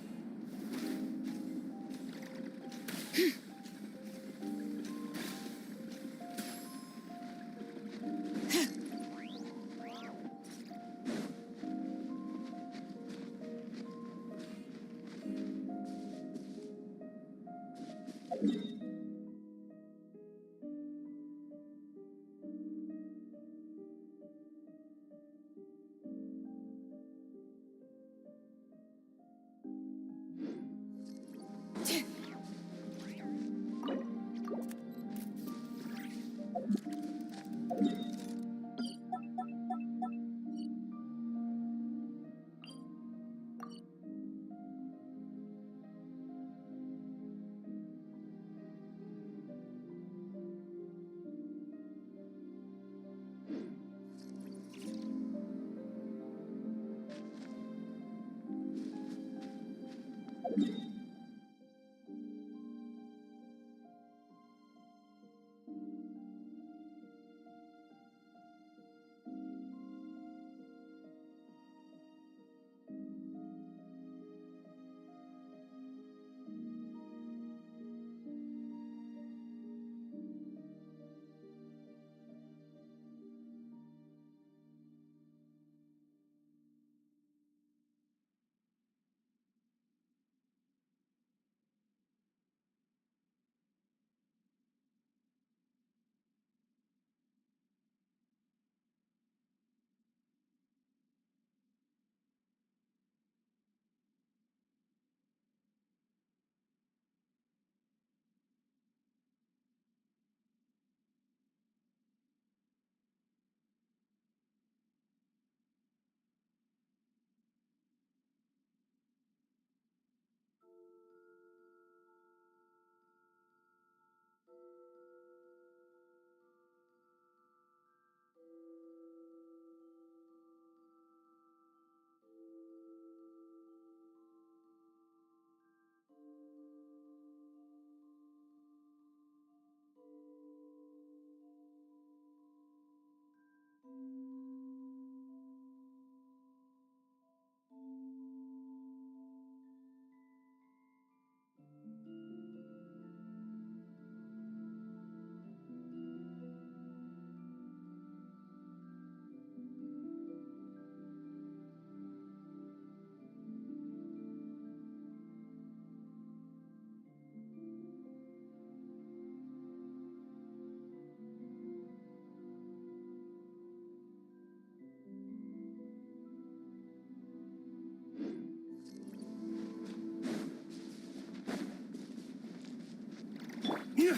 The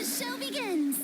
show begins!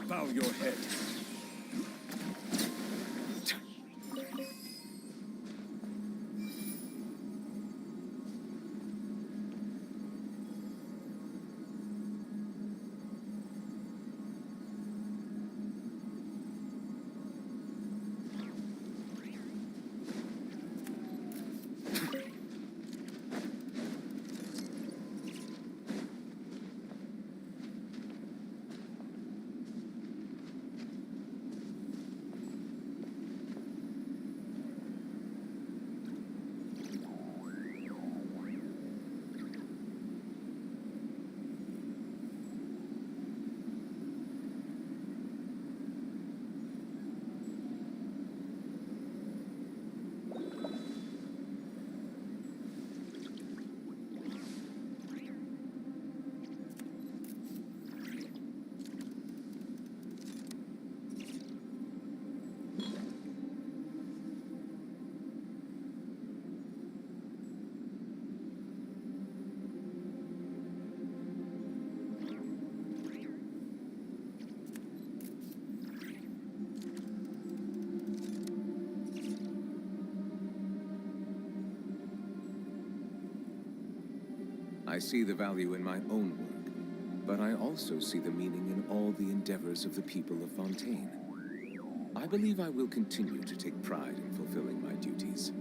Bow your head. I see the value in my own work, but I also see the meaning in all the endeavors of the people of Fontaine. I believe I will continue to take pride in fulfilling my duties.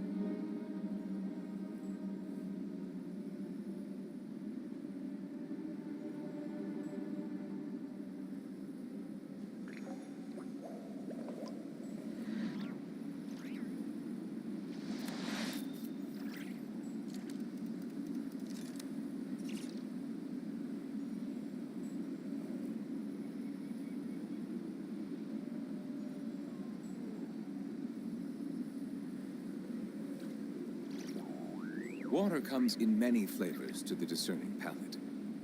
Water comes in many flavors to the discerning palate.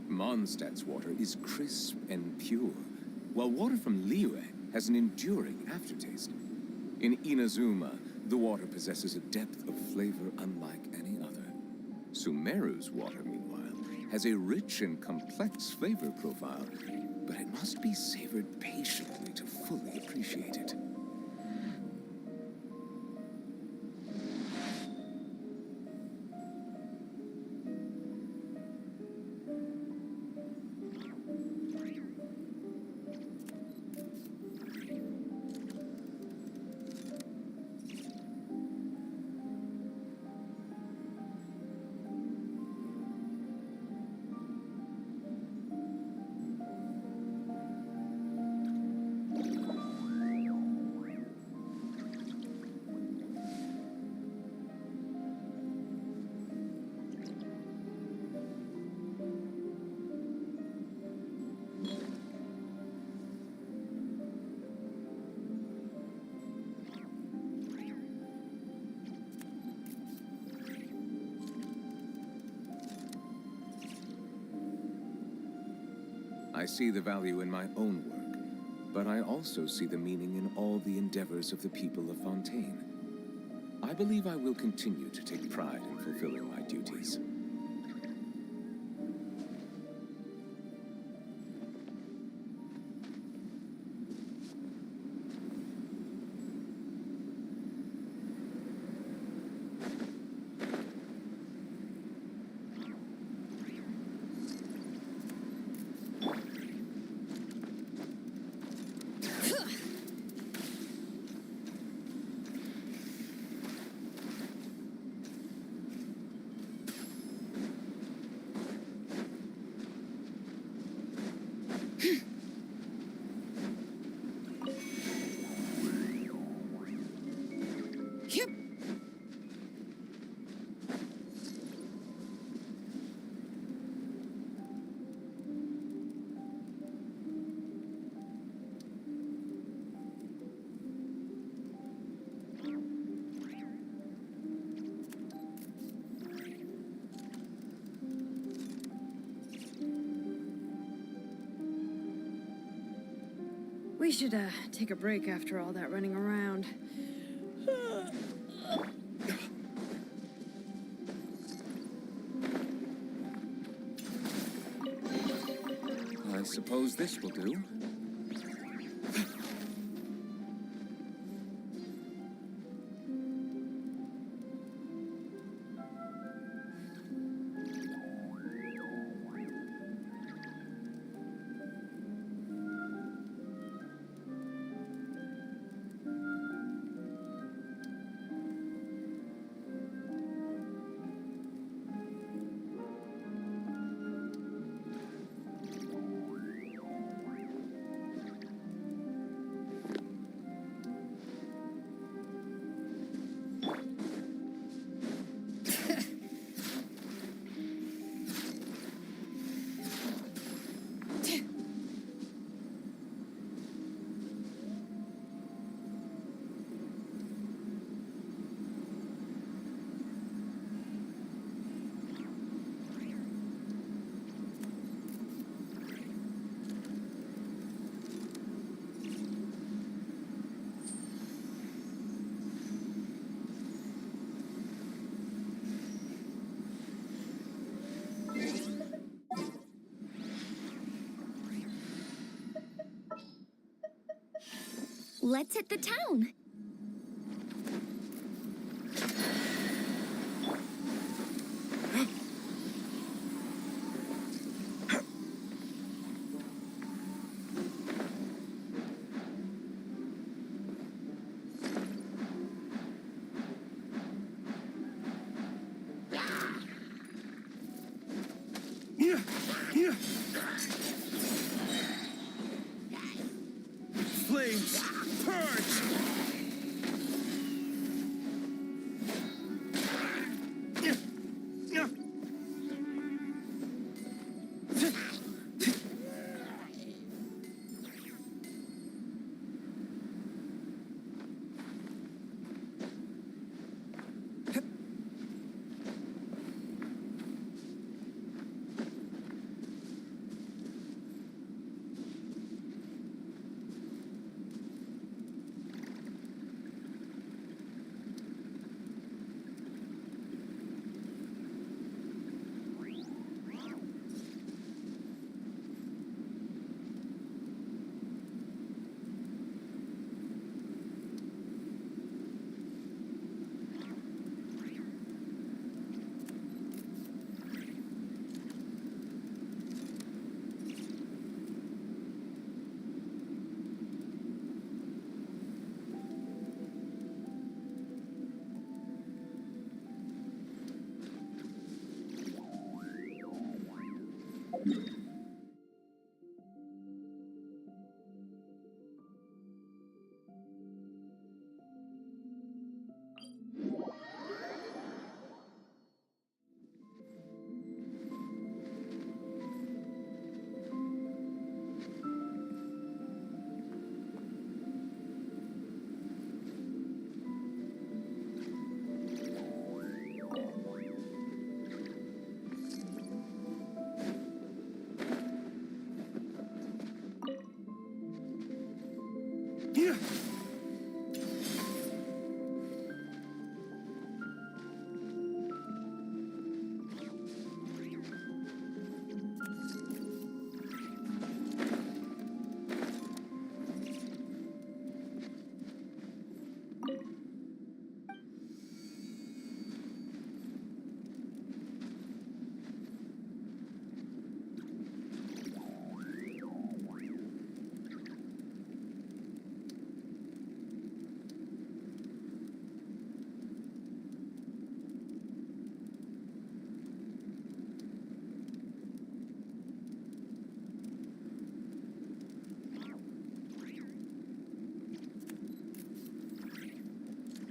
Mondstadt's water is crisp and pure, while water from Liyue has an enduring aftertaste. In Inazuma, the water possesses a depth of flavor unlike any other. Sumeru's water, meanwhile, has a rich and complex flavor profile, but it must be savored patiently to fully appreciate it. I see the value in my own work, but I also see the meaning in all the endeavors of the people of Fontaine. I believe I will continue to take pride in fulfilling my duties. We should, take a break after all that running around. I suppose this will do. Let's hit the town. Flames, purge!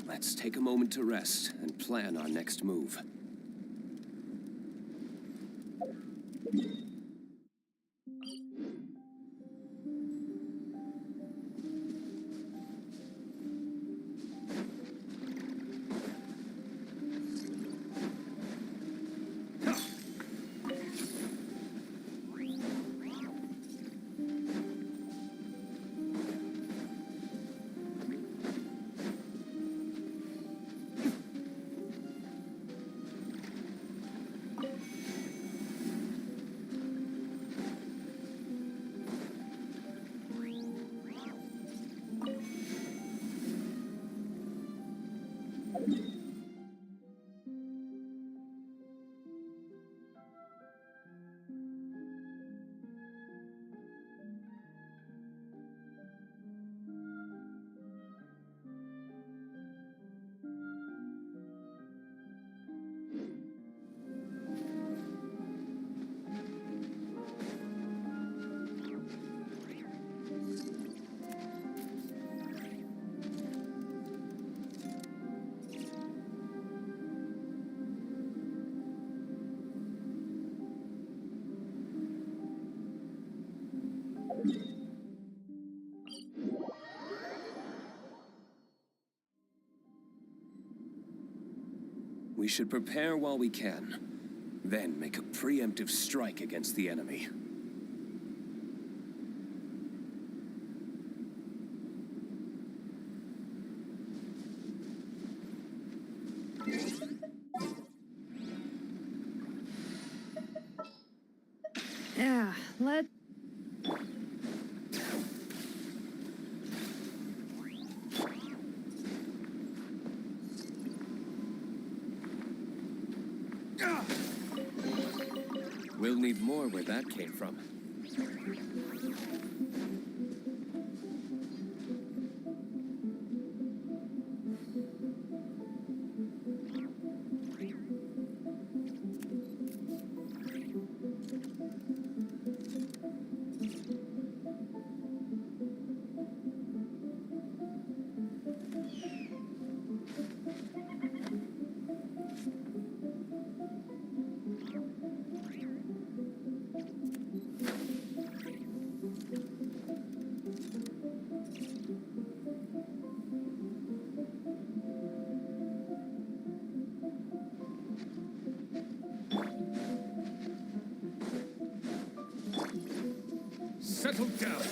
Let's take a moment to rest and plan our next move. We should prepare while we can, then make a preemptive strike against the enemy. Yeah, let... We'll need more where that came from. Settle down.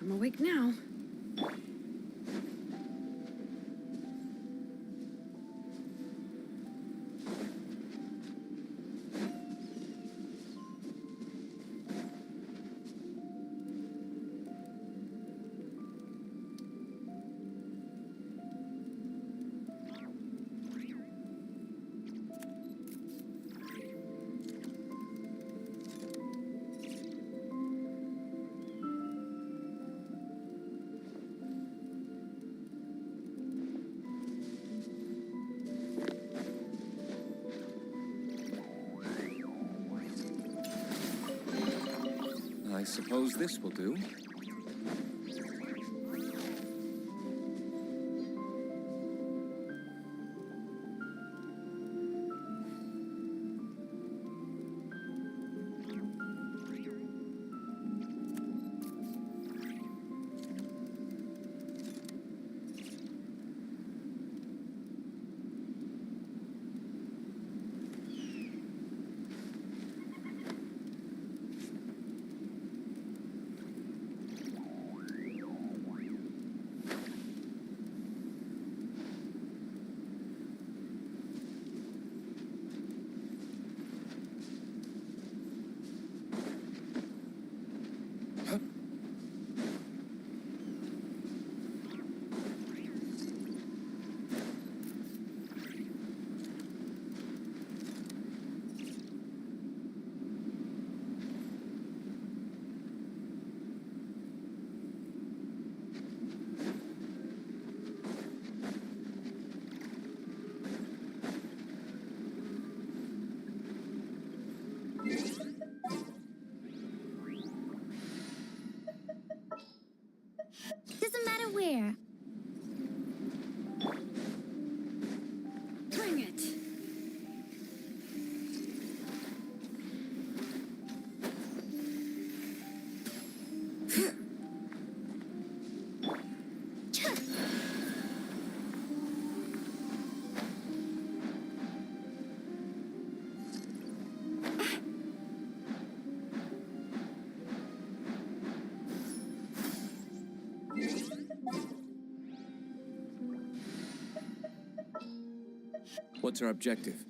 I'm awake now. I suppose this will do. Doesn't matter where. Bring it. What's our objective?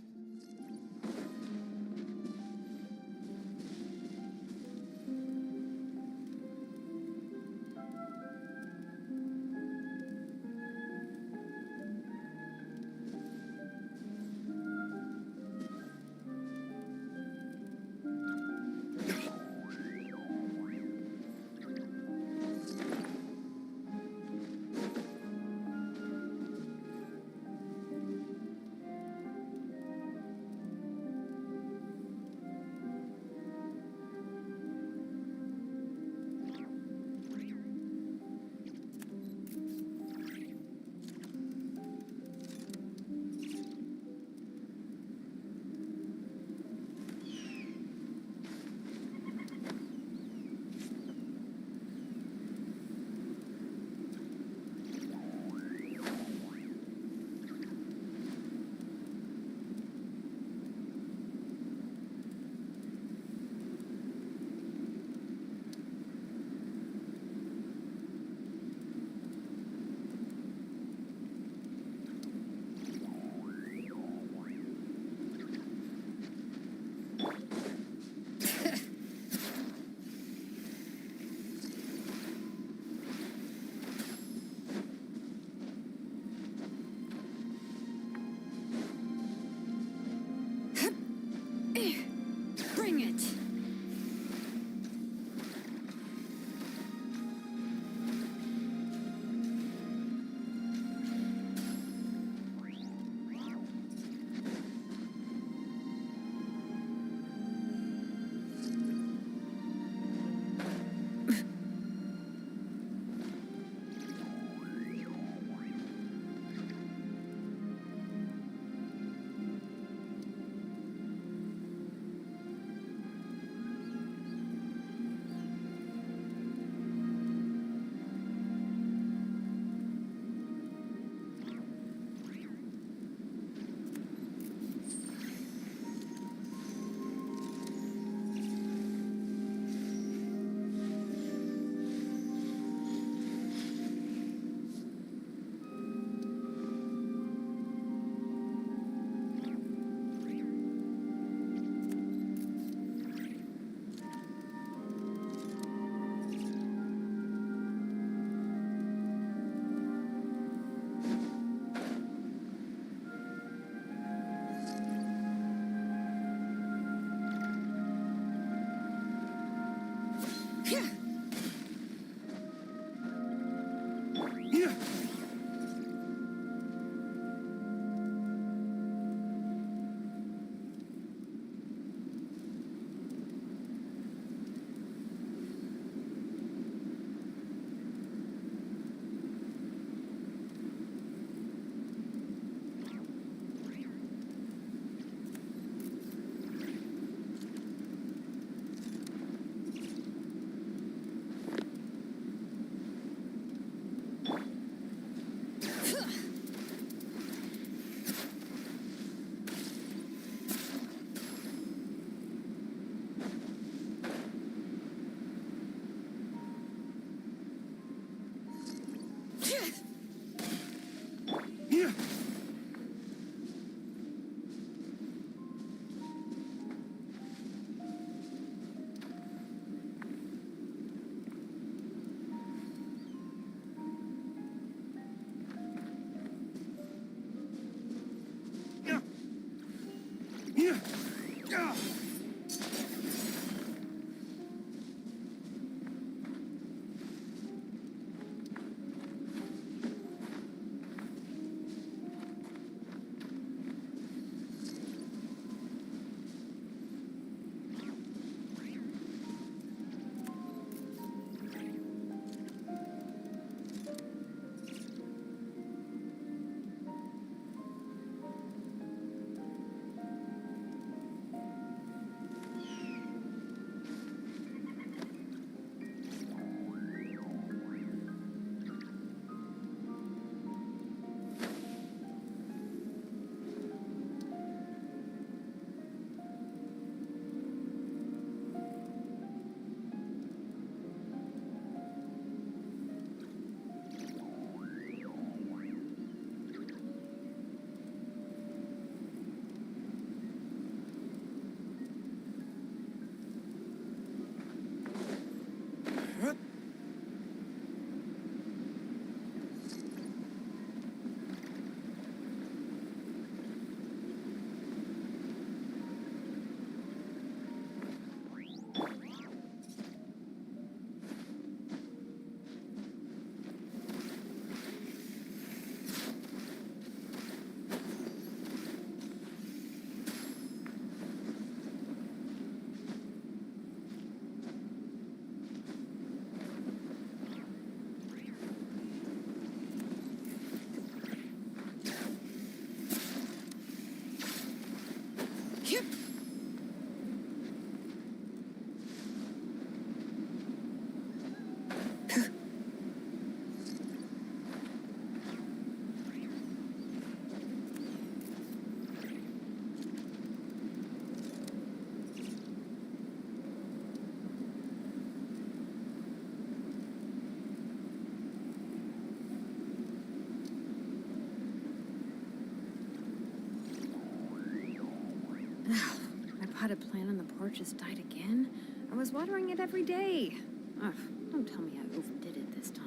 My potted plant on the porch has died again. I was watering it every day. Ugh, don't tell me I overdid it this time.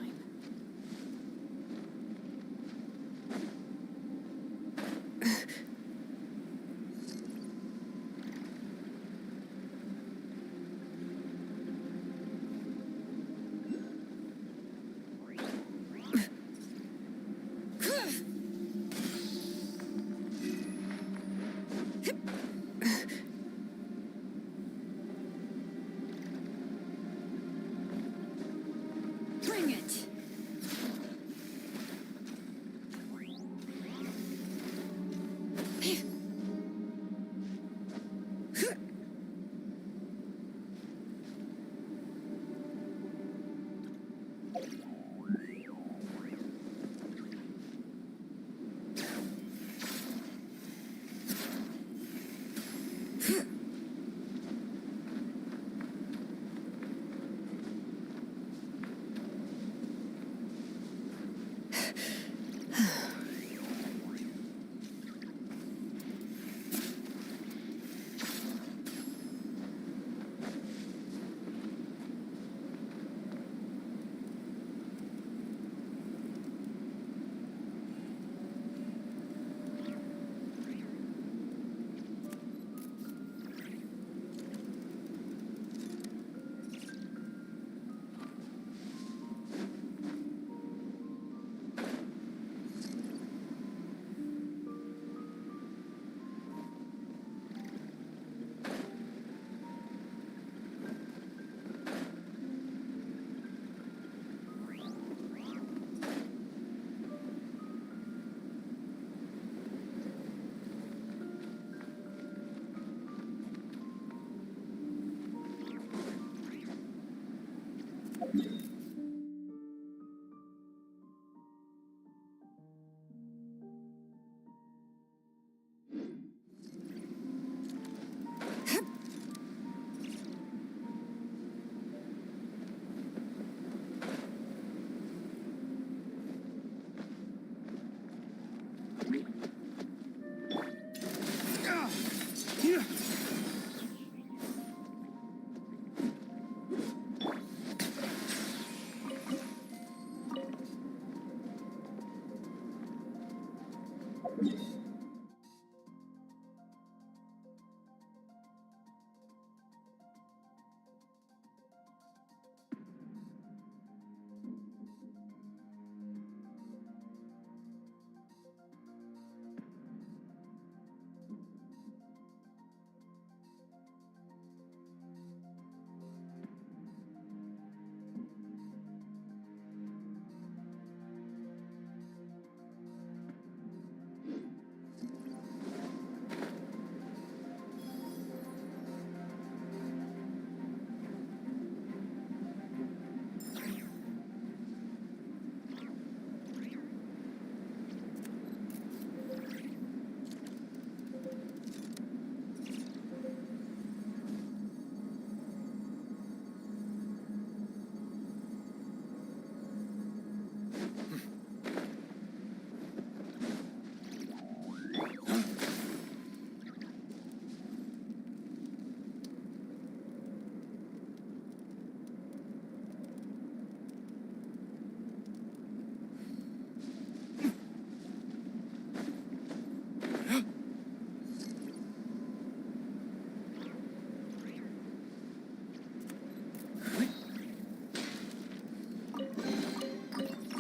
Bring it!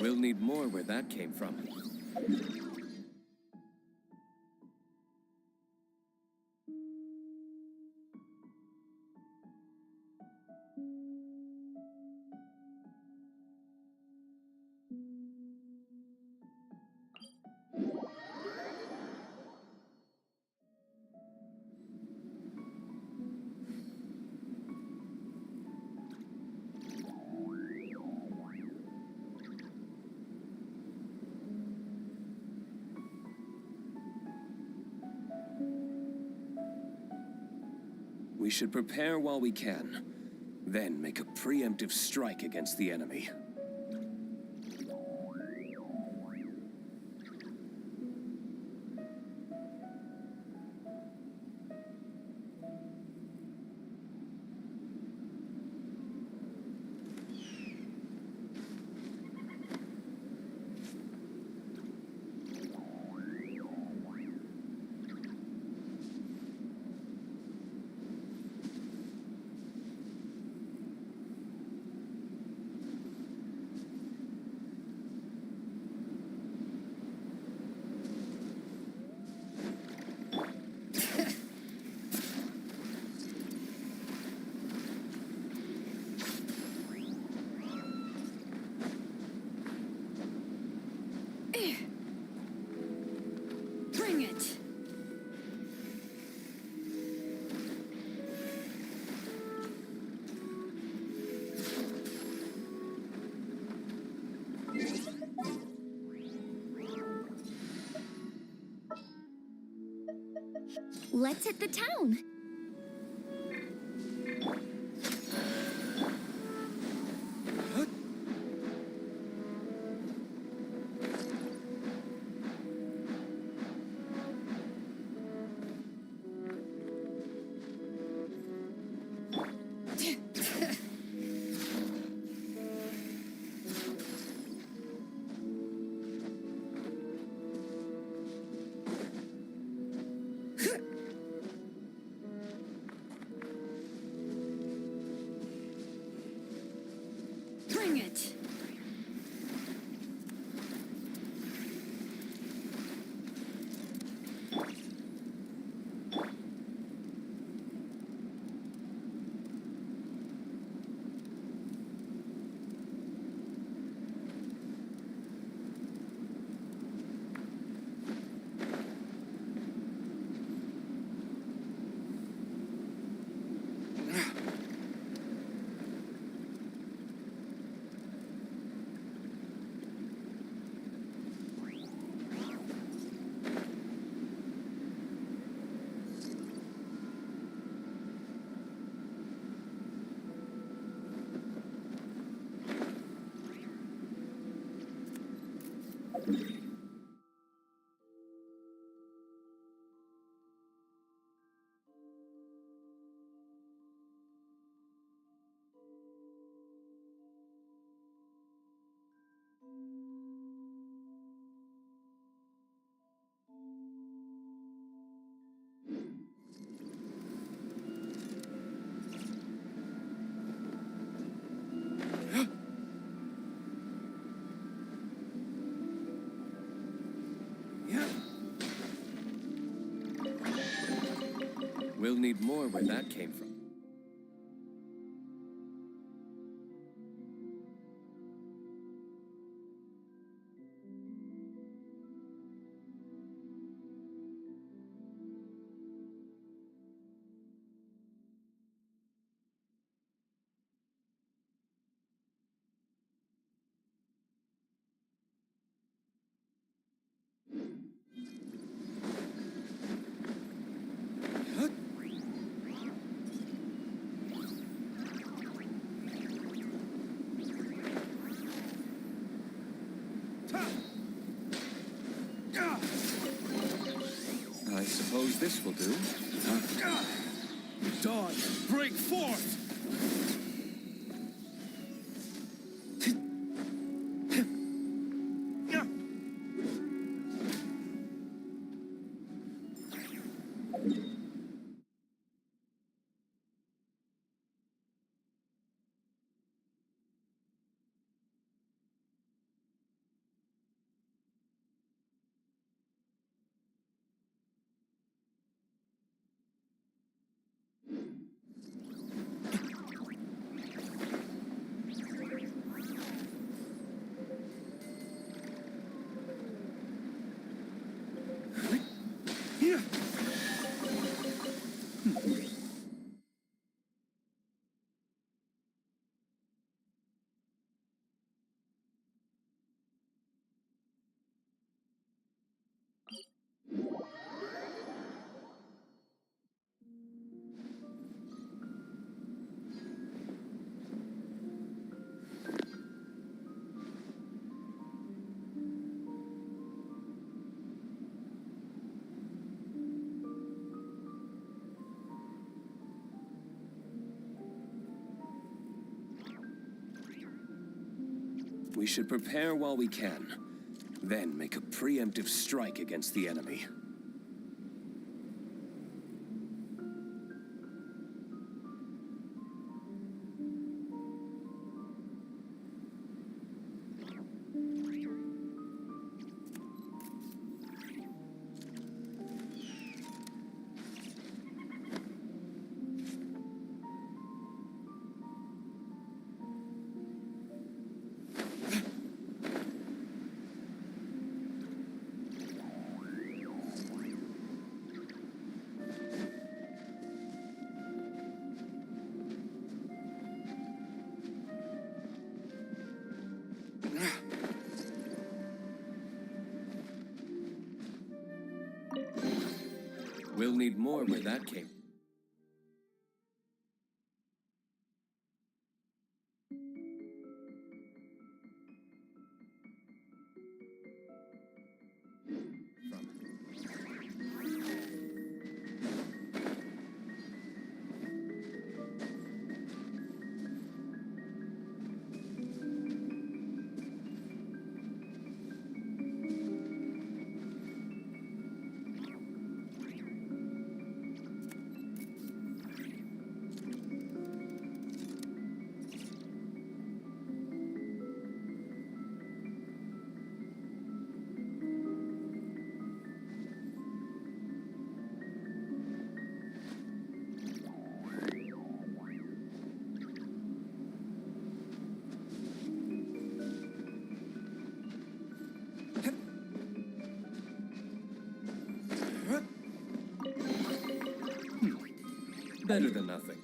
We'll need more where that came from. We should prepare while we can, then make a preemptive strike against the enemy. Bring it! Let's hit the town. Bring it! We'll need more where that came from. I suppose this will do. Dawn, break forth! We should prepare while we can, then make a preemptive strike against the enemy. We'll need more where that came. Better than nothing.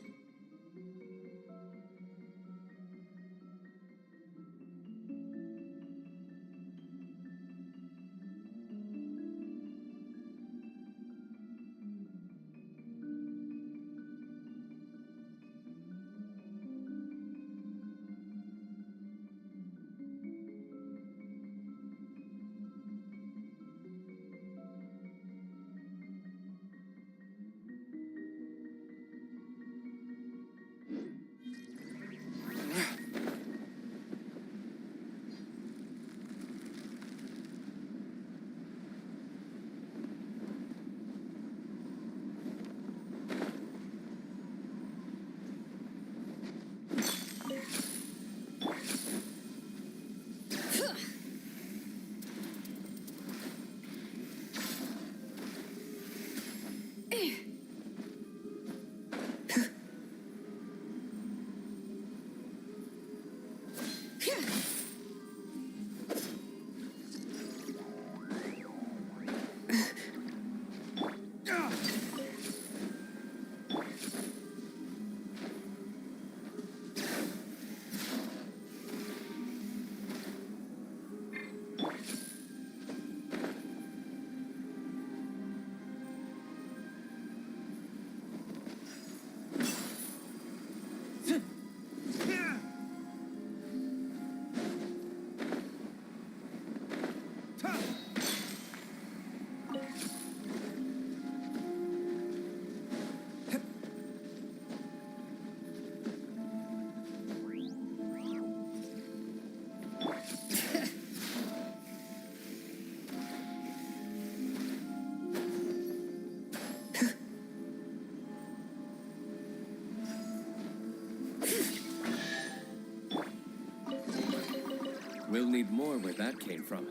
We'll need more where that came from.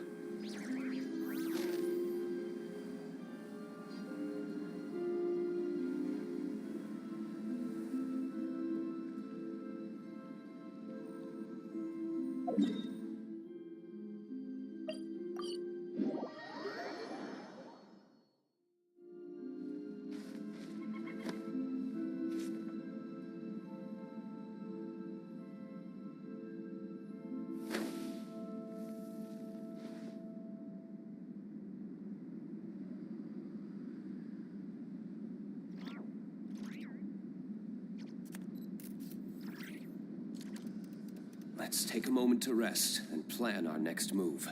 Let's take a moment to rest and plan our next move.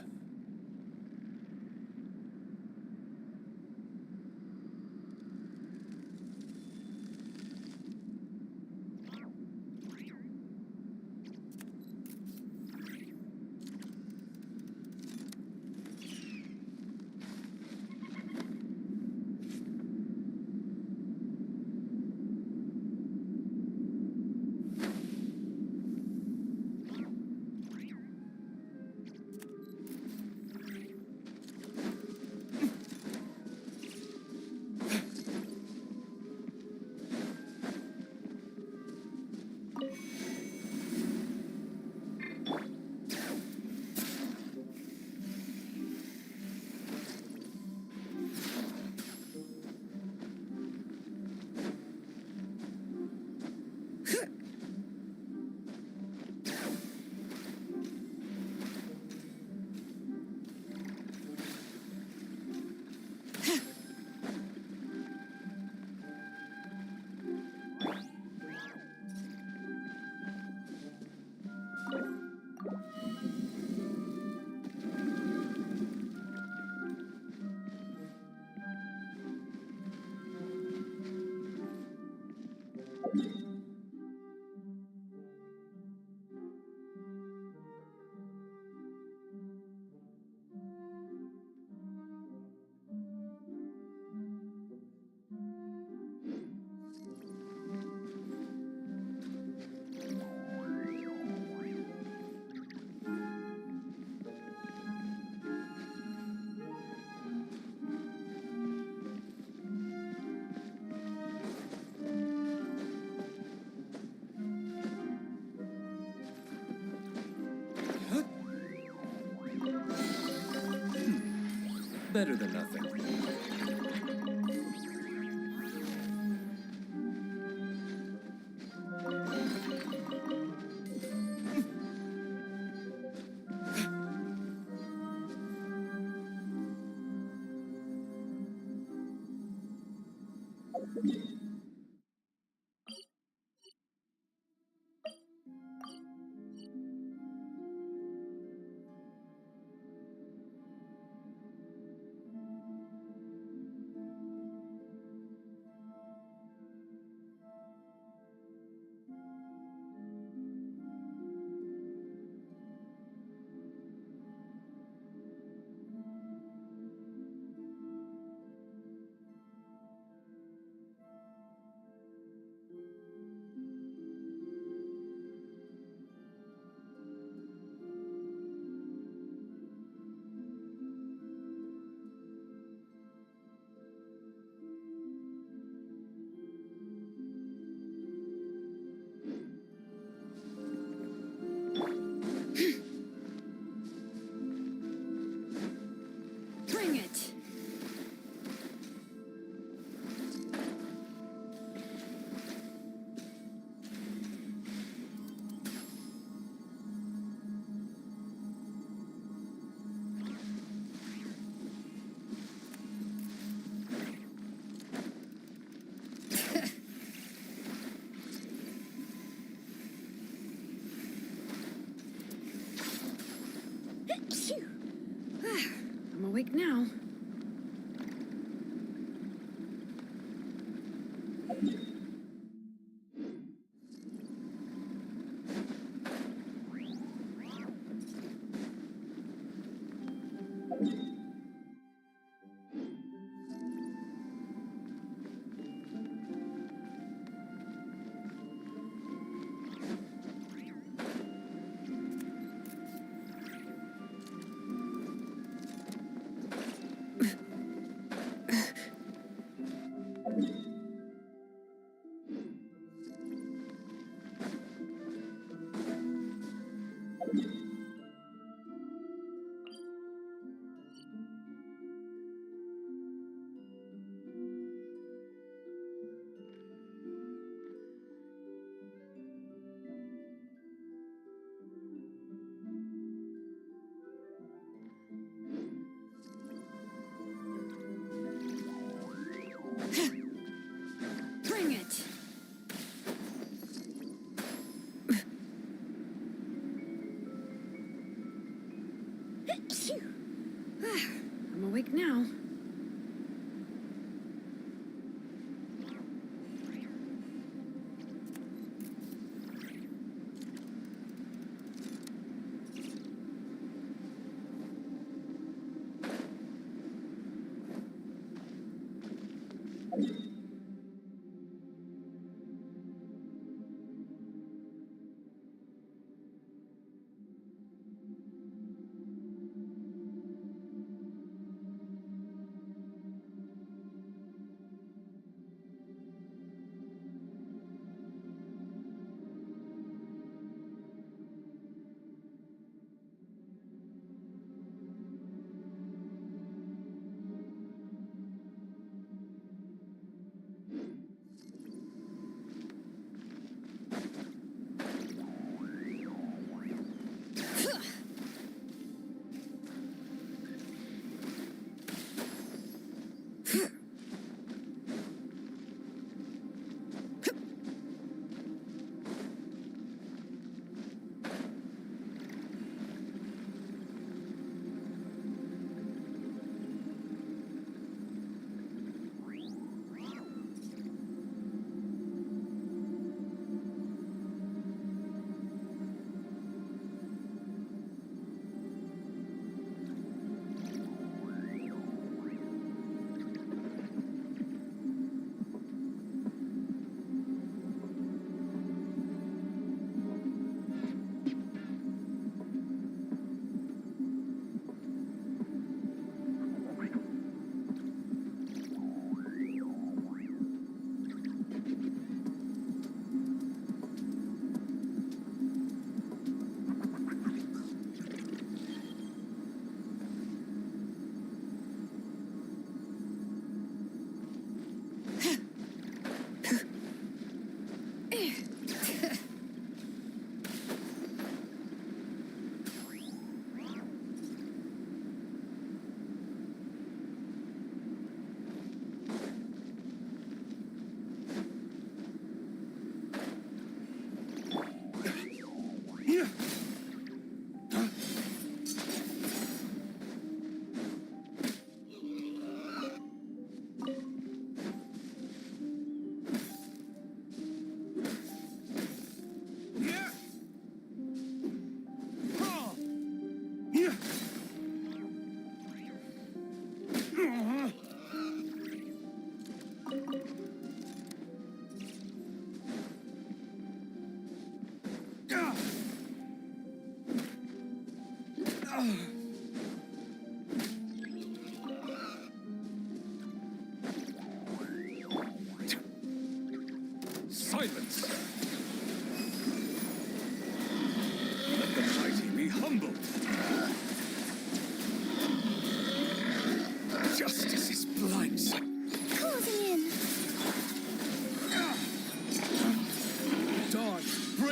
better than nothing.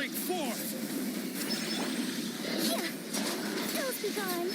Break forth! Yeah! Ills be gone!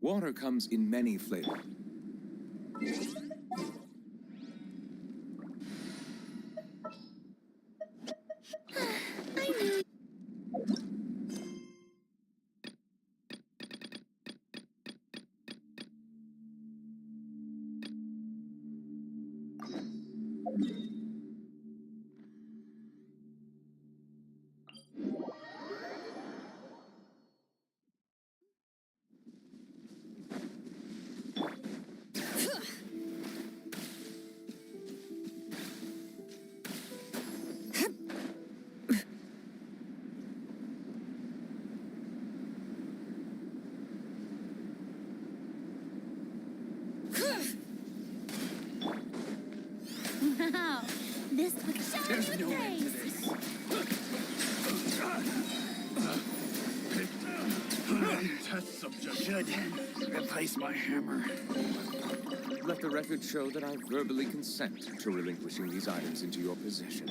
Water comes in many flavors. Wow, this would shine with grace. Touch subject should replace my hammer. Let the record show that I verbally consent to relinquishing these items into your possession.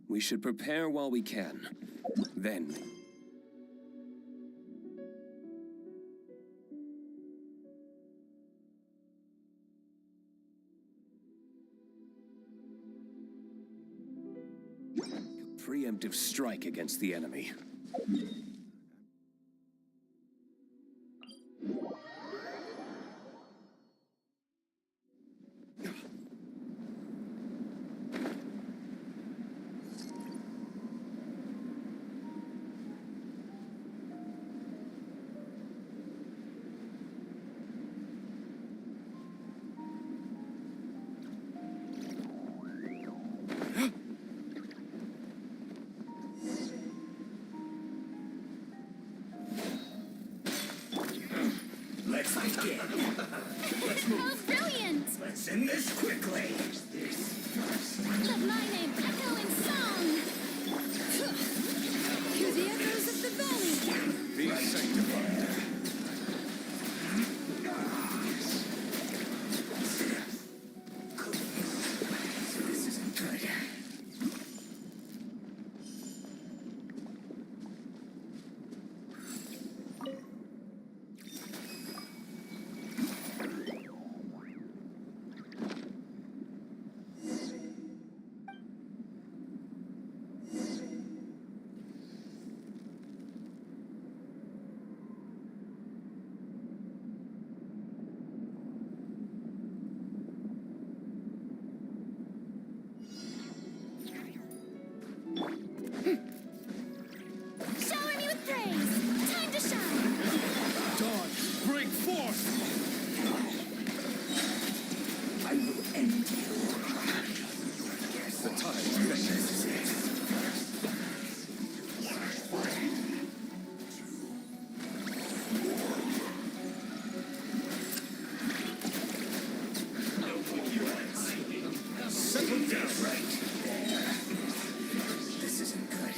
We should prepare while we can. Then... a preemptive strike against the enemy. Let's begin. Let's move. Oh, brilliant! Let's end this quickly. Let my name echo in song! Hear the echoes of the valley! Be sanctified. This isn't good. Shower me with praise! Time to shine! Dawn, break forth! I will end you. The time's finished. Settle down right there. This isn't good.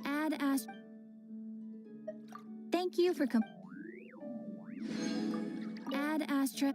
Add Thank you for Add Astra.